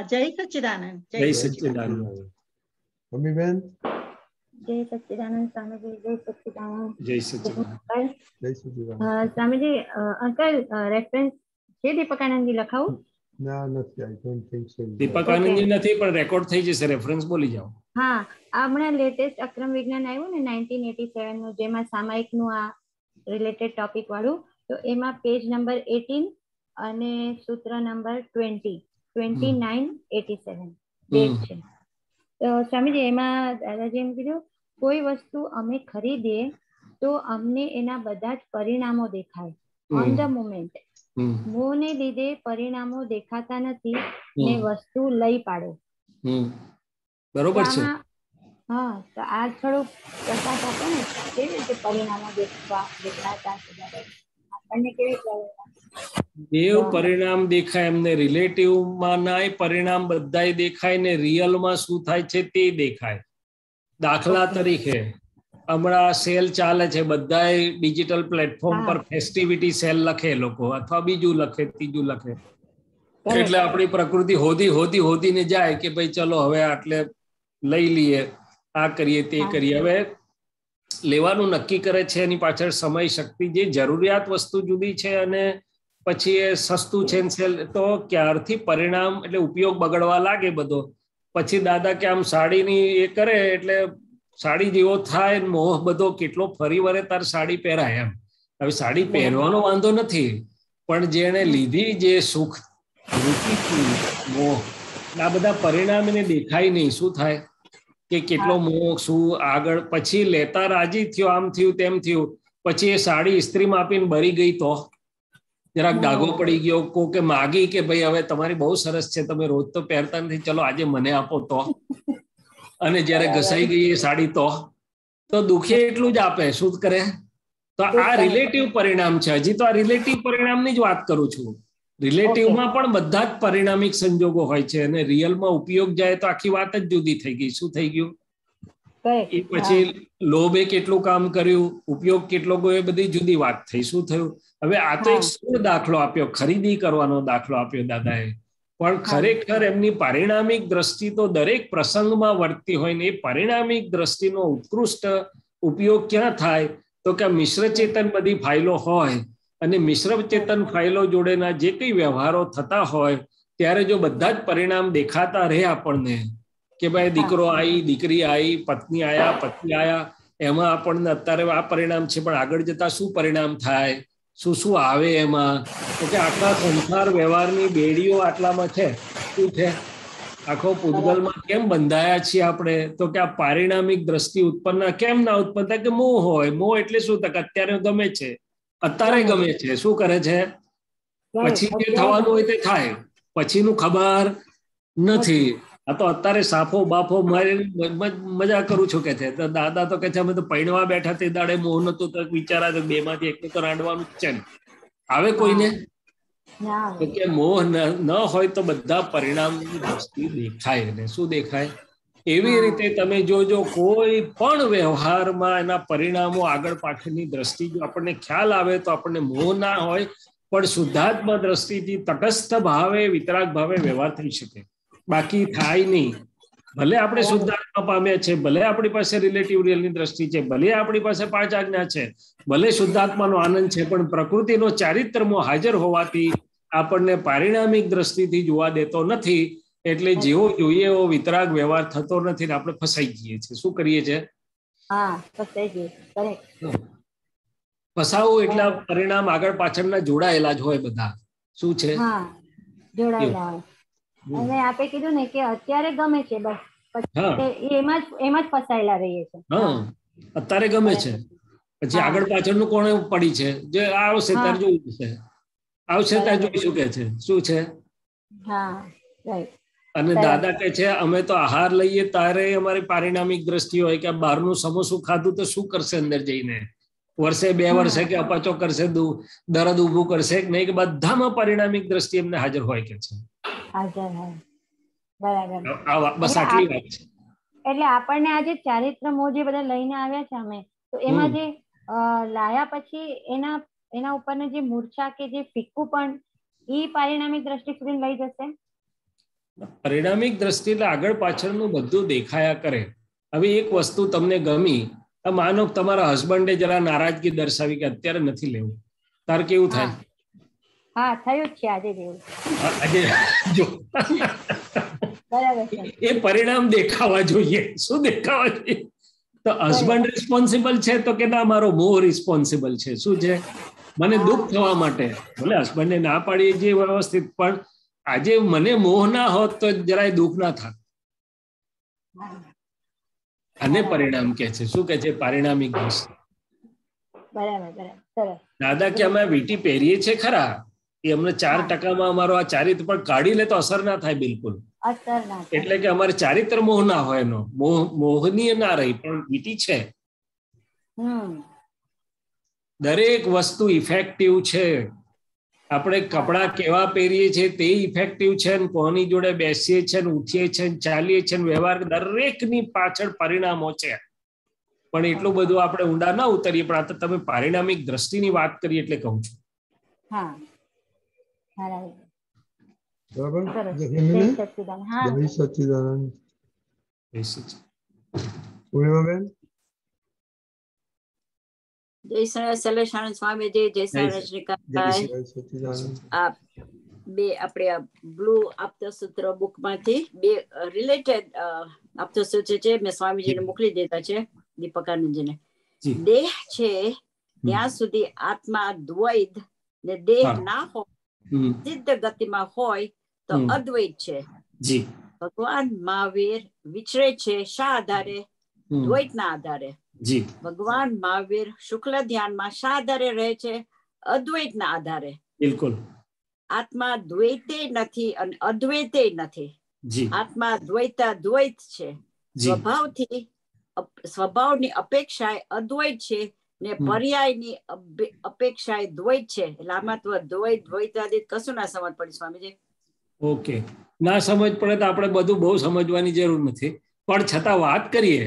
જય સચ્ચિદાનંદ. જય સચ્ચિદાનંદ. મમ્મીબેન. જય સચ્ચિદાનંદ સ્વામીજી. જય સચ્ચિદાનંદ. જય સચ્ચિદાનંદ. જય સચ્ચિદાનંદ. સ્વામીજી, અંકલ રેફરન્સ છે દીપકાનંદજી લખાવું? ના, નથી. I don't think so. દીપકાનંદજી નથી, પણ રેકોર્ડ થઈ જશે. રેફરન્સ બોલી જાઓ. હા, હમણાં લેટેસ્ટ અક્રમ વિજ્ઞાન આવ્યું ને 1987 નું, જેમાં સામાયિકનું આ રિલેટેડ ટોપિક વાળું, તો એમાં પેજ નંબર 18 અને સૂત્ર નંબર 2987 ડેટ છે. તો સ્વામીજી, એમાં દાદાજી એમ કીધું, કોઈ વસ્તુ અમે ખરીદીએ તો અમને એના બધા જ પરિણામો દેખાય ઓન ધ મોમેન્ટ. મોહને લીધે પરિણામો દેખાતા નથી ને વસ્તુ લઈ પાડો. બરોબર છે. હા, તો આ થોડું પ્રકાશ આપો ને, કેવી રીતે પરિણામો દેખાતા આપણને, કેવી દેવ પરિણામ દેખાય એમને, રિલેટિવમાં નાય પરિણામ બધાય દેખાય ને રિયલમાં શું થાય છે તે દેખાય. દાખલા તરીકે હમણાં સેલ ચાલે છે, બધાય ડિજિટલ પ્લેટફોર્મ પર ફેસ્ટિવિટી સેલ લખે લોકો, અથવા બીજું લખે, ત્રીજું લખે. એટલે આપણી પ્રકૃતિ હોદીને જાય કે ભાઈ ચલો હવે આટલે લઈ લઈએ, આ કરીએ તે કરીએ. હવે લેવાનું નક્કી કરે છે, એની પાછળ સમય, શક્તિ, જે જરૂરિયાત વસ્તુ જુદી છે અને પછી એ સસ્તું છે તો ક્યારથી પરિણામ એટલે ઉપયોગ બગડવા લાગે બધો. પછી દાદા કે આમ સાડીની એ કરે એટલે સાડી જેવો થાય, મોહ બધો કેટલો ફરી વરે તાર સાડી પહેરાય એમ. હવે સાડી પહેરવાનો વાંધો નથી, પણ જેને લીધી જે સુખ, મોહ, આ બધા પરિણામ એને દેખાય નહીં. શું થાય કે કેટલો મોહ, શું આગળ, પછી લેતા રાજી થયો, આમ થયું તેમ થયું, પછી એ સાડી ઇસ્ત્રીમાં આપીને ભરી ગઈ તો જરાક ડાઘો પડી ગયો, કોકે માગી કે ભાઈ હવે તમારી બહુ સરસ છે, તમે રોજ તો પહેરતા નથી, ચલો આજે મને આપો તો, અને જયારે ઘસાઈ ગઈ એ સાડી તો દુખે એટલું જ આપે. શું કરે? તો આ રિલેટિવ પરિણામ છે. હજી તો આ રિલેટિવ પરિણામની જ વાત કરું છું. રિલેટિવમાં પણ બધા જ પરિણામિક સંજોગો હોય છે, અને રિયલમાં ઉપયોગ જાય તો આખી વાત જ જુદી થઈ ગઈ. શું થઈ ગયું? એ પછી લોભે કેટલું કામ કર્યું, ઉપયોગ કેટલો ગયો, એ બધી જુદી વાત થઈ. શું થયું? હવે આ તો એક સ્થૂળ દાખલો આપ્યો, ખરીદી કરવાનો દાખલો આપ્યો દાદાએ, પણ ખરેખર એમની પરિણામિક દ્રષ્ટિ તો દરેક પ્રસંગમાં વર્તતી હોય ને. એ પરિણામિક દ્રષ્ટિનો ઉત્કૃષ્ટ ઉપયોગ ક્યાં થાય? તો કે મિશ્ર ચેતન બધી ફાઇલો હોય, અને મિશ્ર ચેતન ફાઇલો જોડેના જે કઈ વ્યવહારો થતા હોય ત્યારે જો બધા જ પરિણામ દેખાતા રહે આપણને કે ભાઈ દીકરો આવી, દીકરી આવી, પત્ની આયા, પતિ આયા, એમાં આપણને અત્યારે આ પરિણામ છે, પણ આગળ જતા શું પરિણામ થાય, શું શું આવે એમાં. તો કે આખા સંસાર વ્યવહારની બેડીઓ આટલામાં છે. શું છે? આખો પૂતગલમાં કેમ બંધાયા છીએ આપણે? તો કે આ પારિણામિક દ્રષ્ટિ ઉત્પન્ન કેમ ના ઉત્પન્ન થાય? કે મોહ હોય. મોહ એટલે શું? તક અત્યારે ગમે છે, અત્યારે ગમે છે. શું કરે છે? પછી જે થવાનું હોય તે થાય, પછીનું ખબર નથી. આ તો અત્યારે સાફો બાફો મારી મજા કરું છું કે છે. તો દાદા તો કે છે અમે તો પૈણવા બેઠા તે દાડે મોહ નતું, તો વિચારા તો 2 માંથી એકને તો રાંડવાનું જ છે ને. આવે કોઈને? તો કે મોહ ન હોય તો બધા પરિણામની દ્રષ્ટિ દેખાય ને. શું દેખાય? એવી રીતે તમે જોજો, કોઈ પણ વ્યવહારમાં એના પરિણામો આગળ પાછળની દ્રષ્ટિ જો આપણને ખ્યાલ આવે તો આપણને મોહ ના હોય, પણ શુદ્ધાત્મા દ્રષ્ટિથી તટસ્થ ભાવે વિતરાગ ભાવે વ્યવહાર થઈ શકે. બાકી થાય નહીં. ભલે આપણે શુદ્ધાત્મા પામ્યા છે, ભલે આપણી પાસે રિલેટિવ રિયલની દ્રષ્ટિ છે, ભલે આપણી પાસે 5 આજ્ઞા છે, ભલે શુદ્ધાત્માનો આનંદ છે, પણ પ્રકૃતિનો ચારિત્રમો હાજર હોવાથી આપણને પારિણામિક દ્રષ્ટિથી જોવા દેતો નથી. એટલે જેવો જોઈએ એવો વિતરાગ વ્યવહાર થતો નથી ને આપણે ફસાઈ જઈએ છીએ. શું કરીએ છીએ? ફસાવું એટલે પરિણામ આગળ પાછળના જોડાયેલા જ હોય બધા. શું છે? જોડાયેલા હોય. અને આપે કીધું ને કે અત્યારે ગમે છે, બસ એમાં જ ફસાયેલા રહીએ છે. અત્યારે ગમે છે, પછી આગળ પાછળનું કોણે પડી છે? જે આવશે ત્યારે જોયું છે, આવશે ત્યારે જોઈશું કે છે. શું છે? અને દાદા કે છે અમે તો આહાર લઈએ ત્યારે અમારી પારિણામિક દ્રષ્ટિ હોય કે બહારનું સમોસું ખાધું તો શું કરશે અંદર જઈને? વર્ષે 2 વર્ષે કે અપચો કરશે, દર્દ ઊભું કરશે કે નહીં, કે બધામાં પરિણામિક દ્રષ્ટિ એમને હાજર હોય કે છે. બસ આટલી વાત છે. એટલે આપણને આજે ચારિત્ર મોહ જે બધા લઈને આવ્યા છે અમે, તો એમાં જે લાયા પછી એના ઉપરને જે મૂર્છા કે જે ફિક્કું પણ એ પરિણામિક દ્રષ્ટિ સુધી લઈ જશે. પરિણામિક દ્રષ્ટિ એટલે આગળ પાછળનું બધું દેખાયા કરે. હવે એક વસ્તુ તમને ગમી, માનો તમારા હસબન્ડે જરા નારાજગી દર્શાવી કે અત્યારે નથી લેવું, તાર કેવું થાય? થયું છે આજે જેવું. એ પરિણામ દેખાવા જોઈએ. શું દેખાવા જોઈએ? તો હસબન્ડ રિસ્પોન્સિબલ છે તો કે ના, મારો મોહ રિસ્પોન્સિબલ છે. શું છે? મને દુઃખ થવા માટે. ભલે હસબન્ડને ના પાડીએ જે વ્યવસ્થિત, પણ આજે મને મોહ ના હોત તો જરાય દુઃખ ના થાત. આને પરિણામ કે છે. શું કે છે? પારિણામિક દ્રષ્ટિ. દાદા કે અમે વીટી પહેરીએ છીએ ખરા, એ અમને 4% અમારો આ ચારિત્ર પણ કાઢી લે તો અસર ના થાય બિલકુલ. એટલે કે અમારે ચારિત્ર મોહ ના હોય, એનો મોહનીય ના રહી, પણ વીટી છે. દરેક વસ્તુ ઇફેક્ટિવ છે. આપણે કપડા કેવા પહેરીએ છીએ તે ઇફેક્ટિવ છે, ને કોની જોડે બેસીએ છીએ, ઉઠીએ છીએ, ચાલીએ છીએ, વ્યવહાર દરેકની પાછળ પરિણામો છે. પણ એટલું બધું આપણે ઊંડા ના ઉતરીએ. પણ આ તો તમે પારિણામિક દ્રષ્ટિની વાત કરી એટલે કહું છું. સ્વામી જય આ બે આપણે બ્લુ આપતસૂત્ર બુક માંથી 2 રિલેટેડ આપતસૂત્ર છે. મેં સ્વામીજીને મોકલી દેતા છે, દીપકાનંદજીને. દેહ છે ત્યાં સુધી આત્મા દ્વૈત ને દેહ ના હોય, સિદ્ધ ગતિમાં હોય તો અદ્વૈત છે. ભગવાન મહાવીર વિચરે છે શા આધારે? દ્વૈતના આધારે. ભગવાન મહાવીર શુક્લ ધ્યાનમાં શા આધારે રહે છે? અદ્વૈતના આધારે. બિલકુલ. આત્મા દ્વૈતે નથી અને અદ્વૈતે નથી. આત્મા દ્વૈત છે. સ્વભાવની અપેક્ષાએ અદ્વૈત છે ને પર્યાયની અપેક્ષાએ દ્વૈત છે. એટલે આમાં તો દ્વૈતાદિત કશું ના સમજ પડી સ્વામીજી. ઓકે, ના સમજ પડે તો આપણે બધું બહુ સમજવાની જરૂર નથી, પણ છતાં વાત કરીએ.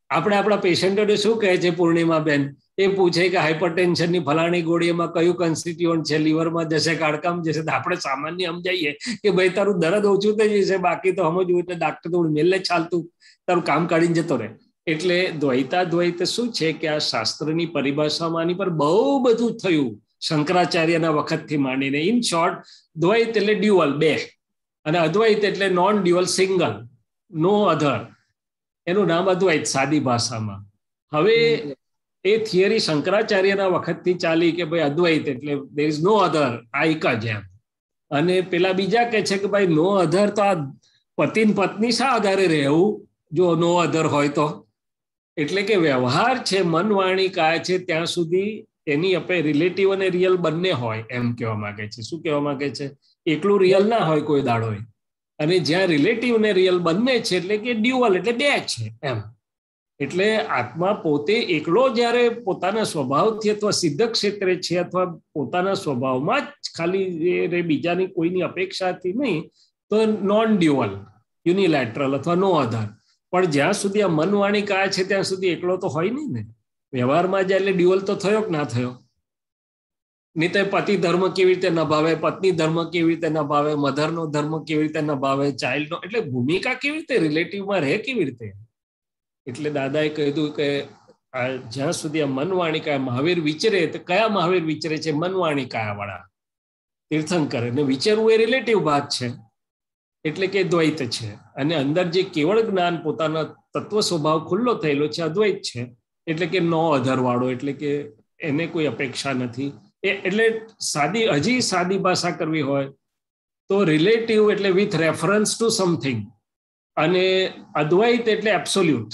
આપણે આપણા પેશન્ટોને શું કહે છે? પૂર્ણિમાબેન એ પૂછે કે હાઇપરટેન્શનની ફલાણી ગોળીમાં કયું કોન્સ્ટિટ્યુઅન્ટ છે, લીવરમાં જશે કે હાડકામાં જશે? તો આપણે સામાન્ય સમજાઈએ કે ભાઈ તારું દર્દ ઓછું થઈ જશે, બાકી તો સમજવું એટલે ડાક્ટર તો મેલે ચાલતું તારું કામ કાઢીને જતો રહે. એટલે દ્વૈત શું છે કે આ શાસ્ત્રની પરિભાષામાં આની પર બહુ બધું થયું શંકરાચાર્યના વખતથી માંડીને. ઇન શોર્ટ, દ્વૈત એટલે ડ્યુઅલ, 2, અને અદ્વૈત એટલે નોન ડ્યુઅલ, સિંગલ, નો અધર. એનું નામ અદ્વૈત સાદી ભાષામાં. હવે એ થિયરી શંકરાચાર્યના વખતથી ચાલી કે ભાઈ અદ્વૈત એટલે there is no other, આ એક જ એમ. અને પેલા બીજા કે છે કે ભાઈ નો અધર તો આ પતિ ને પત્ની શા આધારે રહેવું જો નો અધર હોય તો. એટલે કે વ્યવહાર છે મન વાણી કાય છે ત્યાં સુધી એની આપણે રિલેટિવ અને રિયલ બંને હોય એમ કહેવા માંગે છે. શું કહેવા માંગે છે? એકલું રિયલ ના હોય કોઈ દાડો. અને જ્યાં રિલેટિવ ને રિયલ બંને છે એટલે કે ડ્યુઅલ એટલે બે છે એમ. એટલે આત્મા પોતે એકલો જ્યારે પોતાના સ્વભાવથી અથવા સિદ્ધ ક્ષેત્રે છે અથવા પોતાના સ્વભાવમાં જ ખાલી બીજાની કોઈની અપેક્ષાથી નહીં તો નોન ડ્યુઅલ, યુનિલેટરલ અથવા નો અધર. પણ જ્યાં સુધી આ મન વાણી કાય છે ત્યાં સુધી એકલો તો હોય નહીં ને. વ્યવહારમાં જાય એટલે ડ્યુઅલ તો થયો કે ના થયો? નહીં તો પતિ ધર્મ કેવી રીતે નભાવે, પત્ની ધર્મ કેવી રીતે નભાવે, મધરનો ધર્મ કેવી રીતે નભાવે, ચાઇલ્ડનો, એટલે ભૂમિકા કેવી રીતે રિલેટિવમાં રહે કેવી રીતે? એટલે દાદાએ કહ્યું કે જ્યાં સુધી આ મનવાણી કાયા મહાવીર વિચરે તો કયા મહાવીર વિચરે છે? મનવાણી કાયા વાળા તીર્થંકર. અને વિચરવું એ રિલેટિવ ભાગ છે એટલે કે દ્વૈત છે. અને અંદર જે કેવળ જ્ઞાન પોતાના તત્વ સ્વભાવ ખુલ્લો થયેલો છે અદ્વૈત છે. એટલે કે નો અધર વાળો, એટલે કે એને કોઈ અપેક્ષા નથી. એટલે હજી સાદી ભાષા કરવી હોય તો રિલેટિવ એટલે વિથ રેફરન્સ ટુ સમથિંગ, અને અદ્વૈત એટલે એબ્સોલ્યુટ,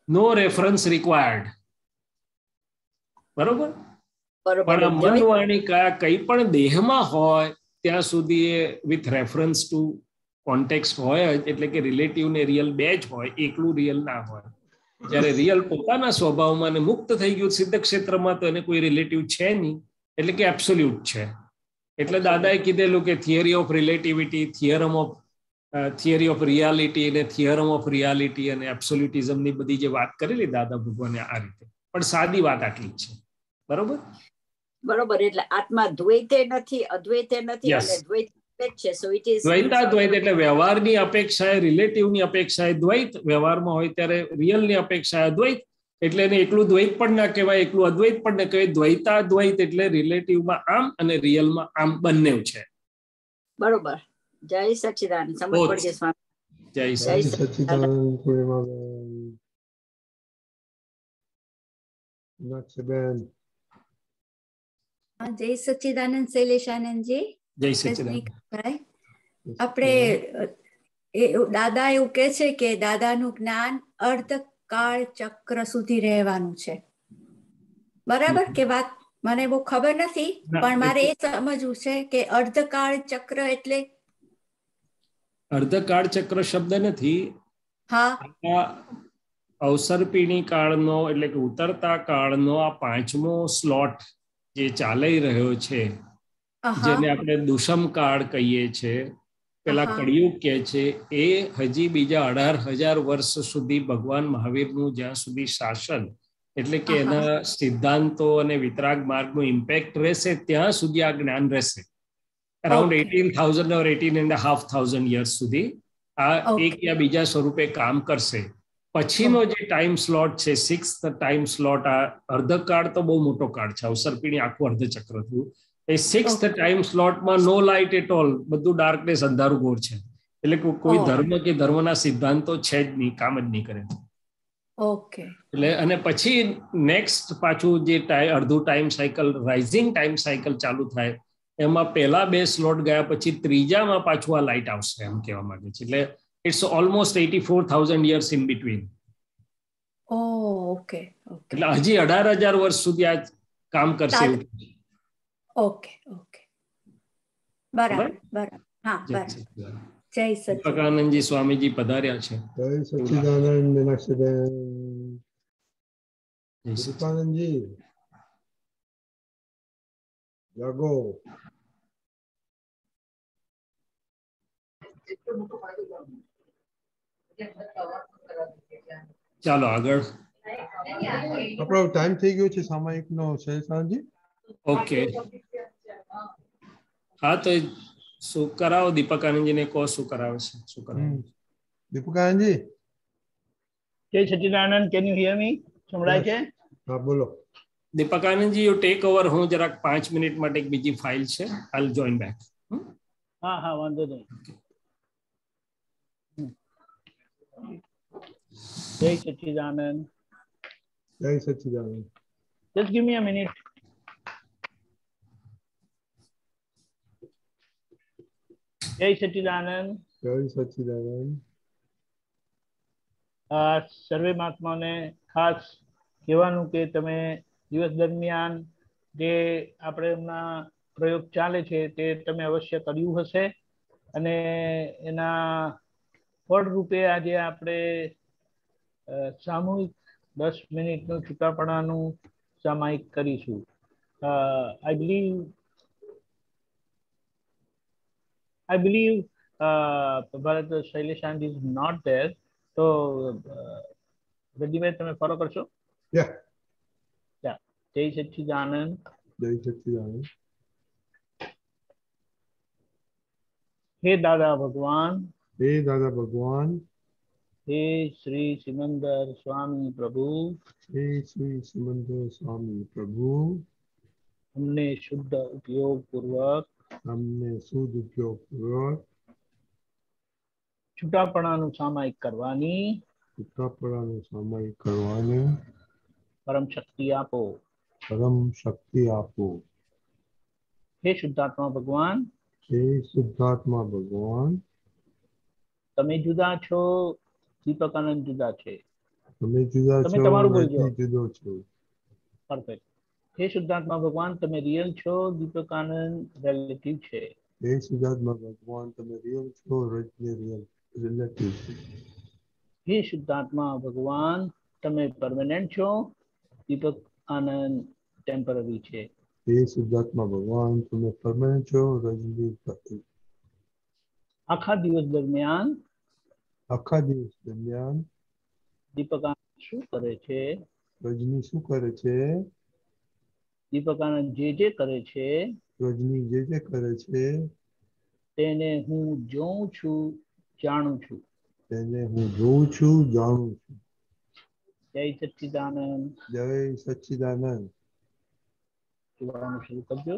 નો રેફરન્સ રિક્વાયર્ડ. બરોબર? પણ આ મન વાણી કાયા કઈ પણ દેહમાં હોય ત્યાં સુધી A with reference to context હોય, એટલે કે રિલેટિવ ને રિયલ બે જ હોય, એકલું રિયલ ના હોય. જ્યારે રિયલ પોતાના સ્વભાવમાં ને મુક્ત થઈ ગયું સિદ્ધ ક્ષેત્રમાં તો એને કોઈ રિલેટિવ છે નહીં, એટલે કે એબ્સોલ્યુટ છે. એટલે દાદાએ કીધેલું કે theory of relativity, theory of reality અને થિયરમ ઓફ રિયાલિટી અને એબ્સોલ્યુટિઝમની બધી જે વાત કરેલી દાદા ભગવાને આ રીતે. પણ સાદી વાત આટલી જ છે. બરોબર? બરોબર. એટલે આત્મા દ્વૈતે નથી, અદ્વૈતે નથી, અને દ્વૈત છે. સો ઇટ ઇઝ દ્વૈતાદ્વૈત એટલે વ્યવહારની અપેક્ષાએ રિલેટિવની અપેક્ષાએ દ્વૈત, વ્યવહારમાં હોય ત્યારે રિયલની અપેક્ષાએ અદ્વૈત. એટલે એને એકલું દ્વૈત પણ ના કહેવાય, એકલું અદ્વૈત પણ ના કહેવાય. દ્વૈતાદ્વૈત એટલે રિલેટિવમાં આમ અને રિયલમાં આમ બંને છે. બરોબર. જય સચ્ચિદાનંદ. સમજ પડશે સ્વામી. જય સચ્ચિદાનંદ. જય સચ્ચિદાનંદ શૈલેષાનંદજી. જય સચ્ચિદાનંદ. આપણે દાદા એવું કે છે કે દાદાનું જ્ઞાન અર્ધકાળ ચક્ર સુધી રહેવાનું છે. બરાબર કે વાત? મને બહુ ખબર નથી, પણ મારે એ સમજવું છે કે અર્ધકાળ ચક્ર એટલે અર્ધકાળ ચક્ર શબ્દ નથી. હા, અવસર્પિણી કાળનો એટલે કે ઉતરતા કાળનો આ 5મો સ્લોટ જે ચાલી રહ્યો છે, જેને આપણે દુષમ કાળ કહીએ છીએ, પેલા કળિયુગ કહે છે, એ હજી બીજા 18,000 વર્ષ સુધી ભગવાન મહાવીરનું જ્યાં સુધી શાસન એટલે કે એના સિદ્ધાંતો અને વિતરાગ માર્ગનો ઇમ્પેક્ટ રહેશે ત્યાં સુધી આ જ્ઞાન રહેશે. અરાઉન્ડ 18,000 or 18,500 years સુધી આ એક યા બીજા સ્વરૂપે કામ કરશે. પછીનો જે ટાઈમ સ્લોટ છે, 6th ટાઈમ સ્લોટ, આ અર્ધકાળ તો બહુ મોટો કાળ છે. અવસર્પિણી આખું અર્ધચક્ર થયું. એ 6th ટાઈમ સ્લોટમાં નો લાઇટ એટ ઓલ, બધું ડાર્કનેસ, અંધારું ઘોર છે. એટલે કોઈ ધર્મ કે ધર્મના સિદ્ધાંતો છે જ નહીં, કામ જ નહીં કરે. ઓકે. એટલે અને પછી નેક્સ્ટ પાછું જે અડધું time cycle, rising time cycle ચાલુ થાય, એમાં પહેલા 2 સ્લોટ ગયા પછી ત્રીજામાં પાછું આ લાઇટ આવશે એમ કહેવા માંગે છે. એટલે it's almost 84,000 years in between. Okay. એટલે હજી 18,000 વર્ષ સુધી આ કામ કરશે. ઓકે. બરાબર. હા, બરાબર. જય સચ્ચિદાનંદજી સ્વામીજી પધાર્યા છે. જય સચ્ચિદાનંદ. મીનાક્ષીબેન. સચ્ચિદાનંદજી જાગો. ચાલો આગળ. આપણો ટાઈમ થઈ ગયો છે સામાયિકનો. શૈલેષાનંદજી. ઓકે. હા, તો શું કરાવો? દીપકાનંદજીને કહો શું કરાવે છે. શું કરાવે? દીપકાનંદજી. જય સચ્ચિદાનંદ. કેન યુ હિયર મી? સંભળાય છે? હા, બોલો. દીપકાનંદજી, યુ ટેક ઓવર. હું જરાક 5 મિનિટ માટે એક બીજી ફાઇલ છે, આઈ વિલ જોઈન બેક. હા, વાંધો નહીં. જય સચ્ચિદાનંદ. जय सच्चिदानंद. Just give me a minute. जय सच्चिदानंद. जय सच्चिदानंद. સર્વે મહાત્માઓને ખાસ કહેવાનું કે તમે દિવસ દરમિયાન જે આપણે હમણાં પ્રયોગ ચાલે છે તે તમે અવશ્ય કર્યું હશે અને એના ફળ રૂપે આજે આપણે સામૂહિક 10 મિનિટનું છૂટાપણાનું સામાયિક કરીશું. I believe Bharat Shailesh is not there. તો ગદ્દીભાઈ તમે ફોલો કરશો? જય સચ્ચિદાનંદ. જય સચ્ચિદાનંદ. હે દાદા ભગવાન. હે દાદા ભગવાન. હે શ્રી સિમંદર સ્વામી પ્રભુ. હે શ્રી સિમંદર સ્વામી પ્રભુ. અમને શુદ્ધ ઉપયોગ પૂર્વક છૂટાપણાનું સામાયિક કરવાની પરમ શક્તિ આપો. પરમ શક્તિ આપો. હે શુદ્ધાત્મા ભગવાન. હે શુદ્ધાત્મા ભગવાન. તમે જુદા છો, દીપક આનંદ જુદા છે. તમે જુદા છો, તમારું બોલજો. જુદો છો. પરફેક્ટ. હે શુદ્ધાત્મા ભગવાન, તમે રિયલ છો, દીપક આનંદ રિલેટિવ છે. હે શુદ્ધાત્મા ભગવાન, તમે રિયલ છો, રજની રિલેટિવ છે. હે શુદ્ધાત્મા ભગવાન, તમે પરમેનન્ટ છો, દીપક આનંદ ટેમ્પરરી છે. હે શુદ્ધાત્મા ભગવાન, તમે પરમેનન્ટ છો, રજની આખા દિવસ દરમિયાન દીપક આનંદ શું કરે છે? રજની શું કરે છે? દીપક આનંદ જે કરે છે, રજની જે કરે છે તેને હું જોઉં છું, જાણું છું. તેને હું જોઉં છું, જાણું છું. જય સચ્ચિદાનંદ. જય સચ્ચિદાનંદ. જોવાનું શરૂ કરજો.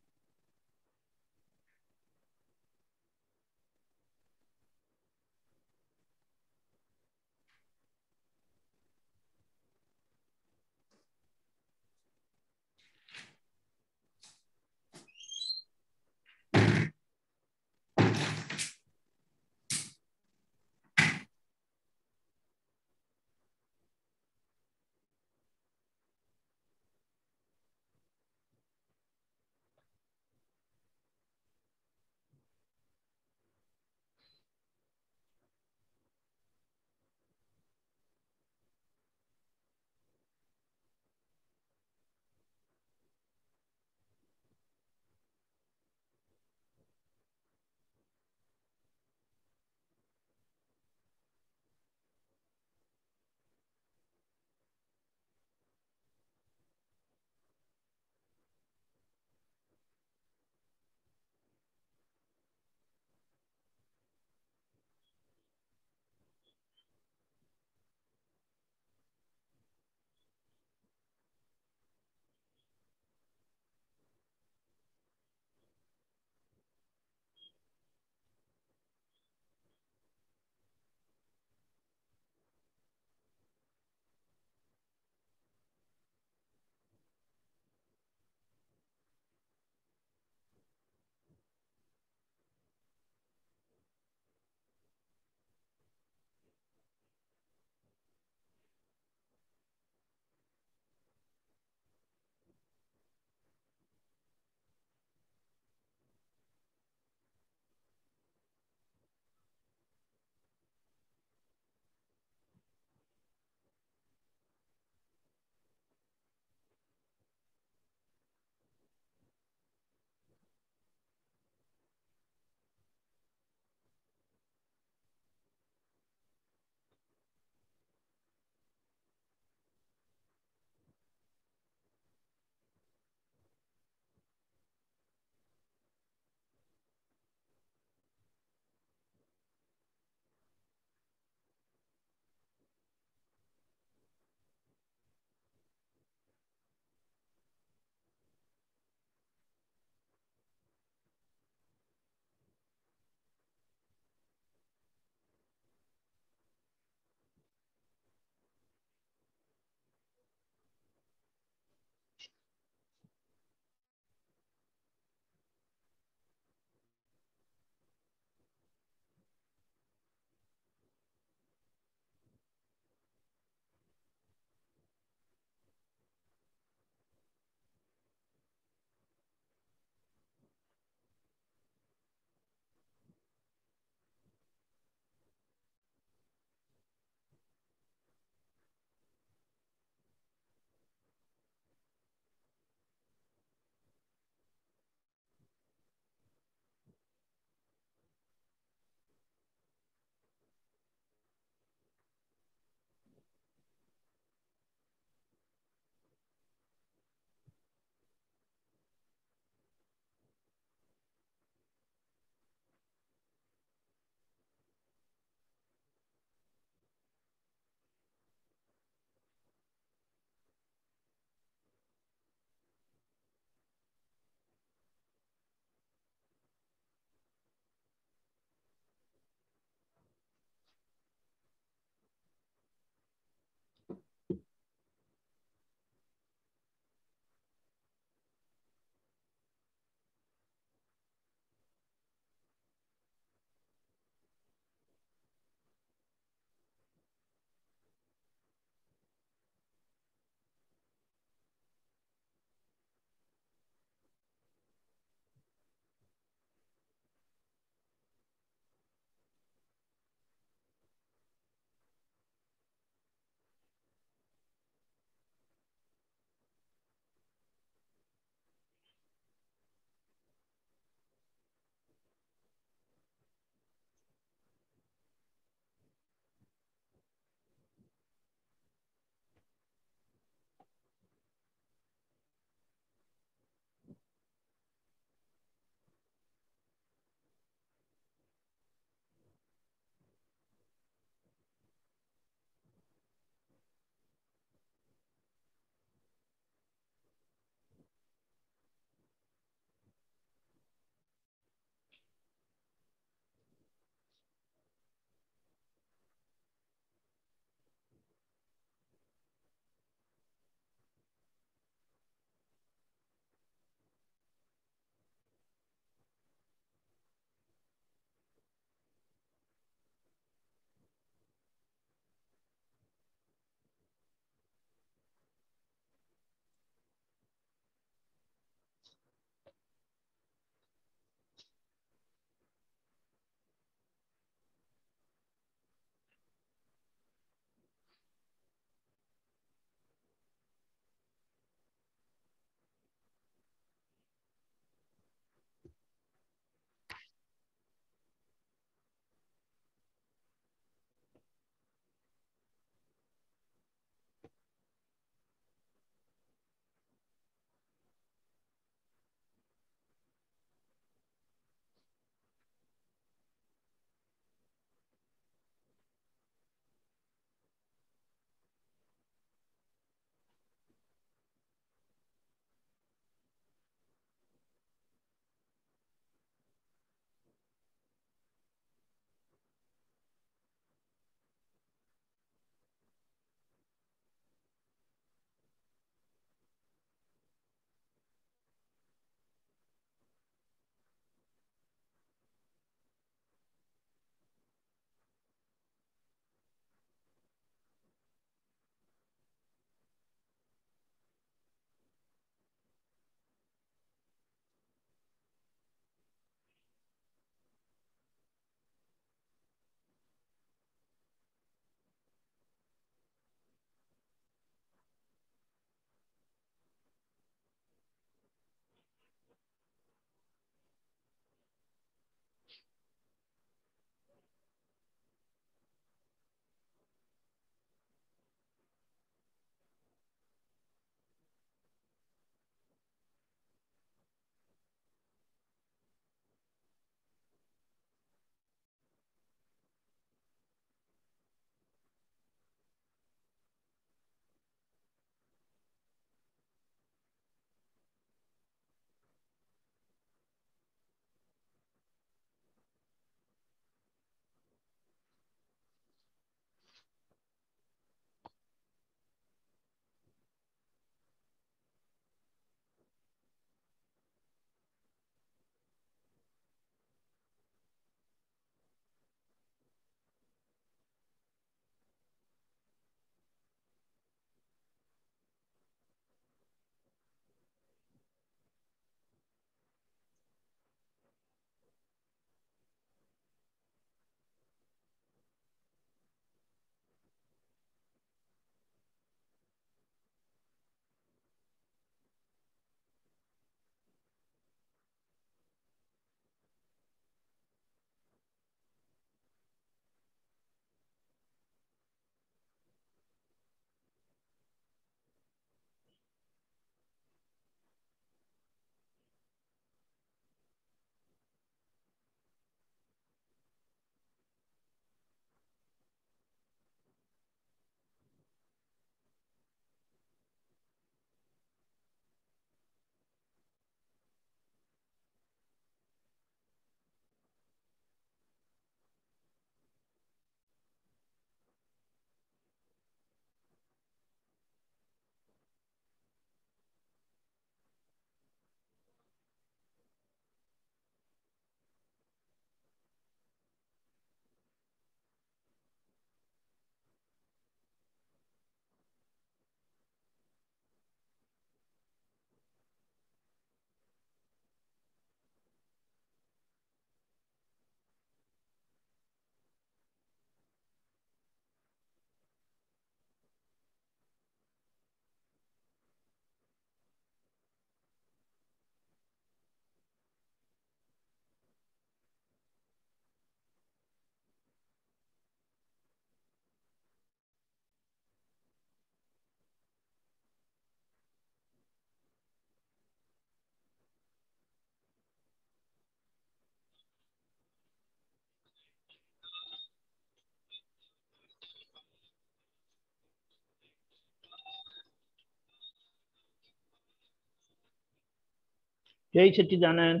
જય સચ્ચિદાનંદ.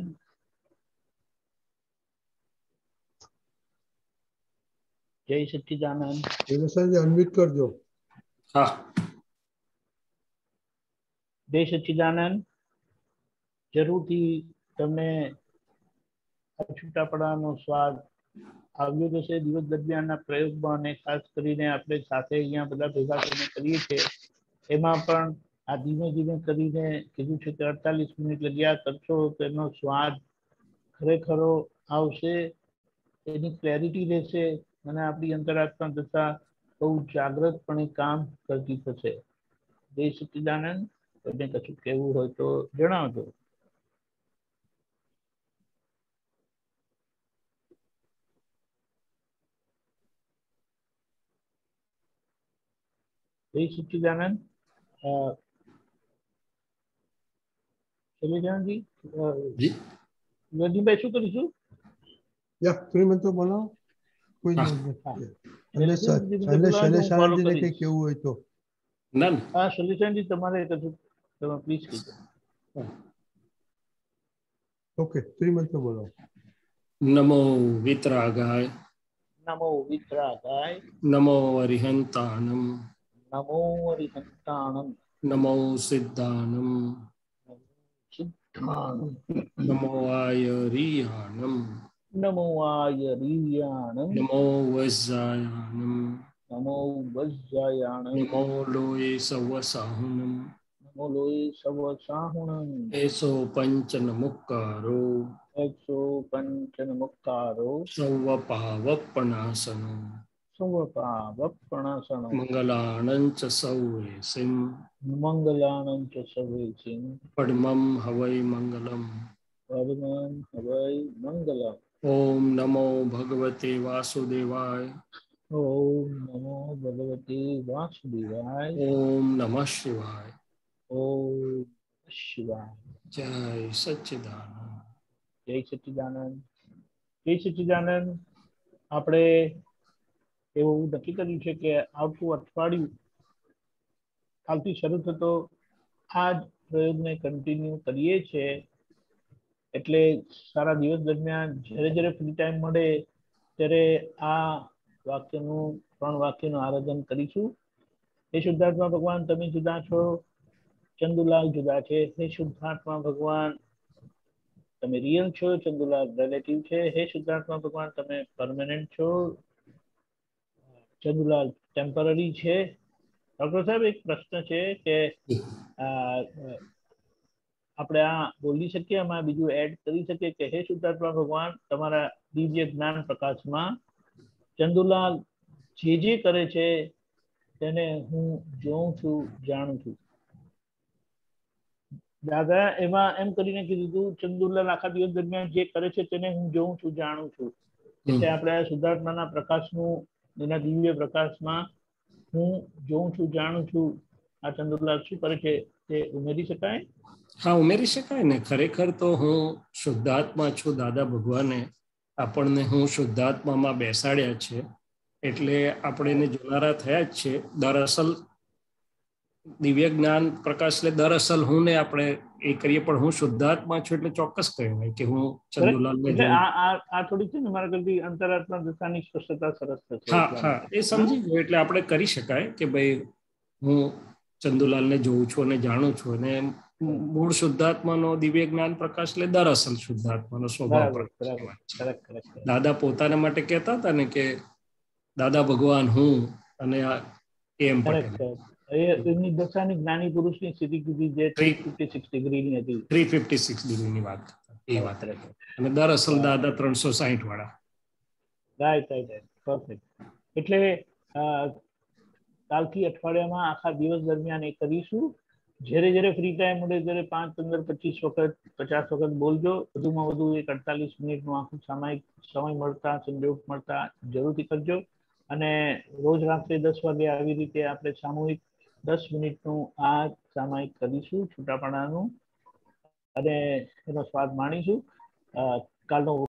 જય સચ્ચિદાનંદ. અનમ્યુટ કરજો. હા. જય સચ્ચિદાનંદ. જરૂરથી તમને છૂટાપડાનો સ્વાદ આવ્યો જશે દિવસ દરમિયાનના પ્રયોગમાં, અને ખાસ કરીને આપણે સાથે અહીંયા બધા ભેગા કરીને કરીએ છીએ એમાં પણ આ ધીમે ધીમે કરીને કીધું છે કે 48 મિનિટ લગ્યા કરશો તો એનો સ્વાદ ખરેખરો આવશે, એની ક્લેરિટી રહેશે અને આપણી અંતરાત્મા તથા બહુ જાગ્રતપણે કામ કરતી થશે. જય સચ્ચિદાનંદ. તમને કશું કહેવું હોય તો જણાવજો. જય સચ્ચિદાનંદ. શૈલેષજી, ગરદીભાઈ શું કરીશું? શ્રીમંતો બોલો. કોઈ શૈલેષાનંદજીને કઈ કેવું હોય તો. હા શૈલેષાનંદજી, તમારે કશું તમે પ્લીઝ કીધો. ઓકે, શ્રીમંતો બોલો. નમો વિતરાગાય. નમો વિતરાગાય. નમો અરિહંતાણમ. નમો અરિહંતાણમ. નમો સિદ્ધાનમ. નમો આયરિયાણમ. નમો આયરિયાણમ. નમો વજ્જાયાણમ. નમો વજ્જાયાણમ. નમો લોય સવસાહુનમ. નમો લોય સવસાહુનમ. એસો પંચન મુક્કારો. એસો પંચન મુક્કારો. સૌવપાવપનાસનો. સૌવપાવપનાસનો. મંગલાણંચ સૌવેસિમ. મંગલાણંચ સૌવેસિમ. પડમમ હવૈ મંગલમ. પડમમ હવૈ મંગલમ. ઓમ નમો ભગવતે વાસુદેવાય. ઓમ નમો ભગવતે વાસુદેવાય. ઓમ નમઃ શિવાય. ઓમ શિવાય. જય સચ્ચિદાનંદ. જય સચ્ચિદાનંદ. જય સચ્ચિદાનંદ. આપણે એવું નક્કી કર્યું છે કે આવતું અઠવાડિયું કાલથી શરૂ થતો આ જ પ્રયોગને કન્ટિન્યુ કરીએ છીએ. એટલે સારા દિવસ દરમિયાન જ્યારે જ્યારે ફ્રી ટાઈમ મળે ત્યારે આ વાક્યનું 3 વાક્યનું આરાધન કરીશું. હે શુદ્ધાત્મા ભગવાન, તમે જુદા છો, ચંદુલાલ જુદા છે. હે શુદ્ધાત્મા ભગવાન, તમે રિયલ છો, ચંદુલાલ રિલેટિવ છે. હે શુદ્ધાત્મા ભગવાન, તમે પરમેનન્ટ છો, ચંદુલાલ ટેમ્પરરી છે. ડોક્ટર સાહેબ, એક પ્રશ્ન છે કે આપણે આ બોલી શકીએ, આમાં બીજું એડ કરી શકીએ કે હે શુદ્ધાત્મા ભગવાન, તમારા દિવ્ય જ્ઞાન પ્રકાશમાં ચંદુલાલ જે જે કરે છે તેને હું જોઉં છું, જાણું છું. દાદા એમાં એમ કરીને કીધું હતું, ચંદુલાલ આખા દિવસ દરમિયાન જે કરે છે તેને હું જોઉં છું, જાણું છું. એટલે આપણે આ શુદ્ધાત્માના પ્રકાશનું, એના દિવ્ય પ્રકાશમાં હું જોઉં છું, જાણું છું, આ ચંદુલાલ શું કરે છે તે ઉમેરી શકાય? હા, ઉમેરી શકાય ને. ખરેખર તો હું શુદ્ધાત્મા છું. દાદા ભગવાને આપણને હું શુદ્ધાત્મામાં બેસાડ્યા છે, એટલે આપણે એને જોનારા થયા જ છે. દરઅસલ દિવ્ય જ્ઞાન પ્રકાશ એટલે દરઅસલ હું ને આપણે એ કરીએ, પણ હું શુદ્ધાત્મા છું એટલે ચોક્કસ કહેવાય કે હું ચંદુલાલને જોઉં. આ થોડી છે ને મારા કરતી અંતરાત્મા દશાની સ્પષ્ટતા સરસ થશે. હા હા, એ સમજી ગયો. એટલે આપણે કરી શકાય કે ભાઈ હું ચંદુલાલને જોઉં છું અને જાણું છું, અને મૂળ શુદ્ધાત્માનો દિવ્ય જ્ઞાન પ્રકાશ એટલે દરઅસલ શુદ્ધાત્માનો સ્વભાવ પ્રકાશ. દાદા પોતાના માટે કહેતા હતા ને કે દાદા ભગવાન હું, અને એમ પટેલ એમની દશાની જ્ઞાની પુરુષની સ્થિતિ કીધી જે 356 ડિગ્રીની હતી. 356 ડિગ્રીની વાત કરતા, એ વાત. અને દરઅસલ દાદા 360 વાળા. Right right right, perfect. એટલે કાલથી અઠવાડિયામાં આખા દિવસ દરમિયાન એ કરીશું. જ્યારે જ્યારે ફ્રી ટાઈમ મળે ત્યારે 5, 15, 25 વખત, 50 વખત બોલજો. વધુમાં વધુ એક 48 મિનિટનું આખું સામાયિક સમય મળતા, સંજોગ મળતા જરૂરથી કરજો. અને રોજ રાત્રે 10 વાગે આવી રીતે આપણે સામૂહિક 10 મિનિટનું આ સામાયિક કરીશું છૂટાપડાનું, અને એનો સ્વાદ માણીશું. કાલનો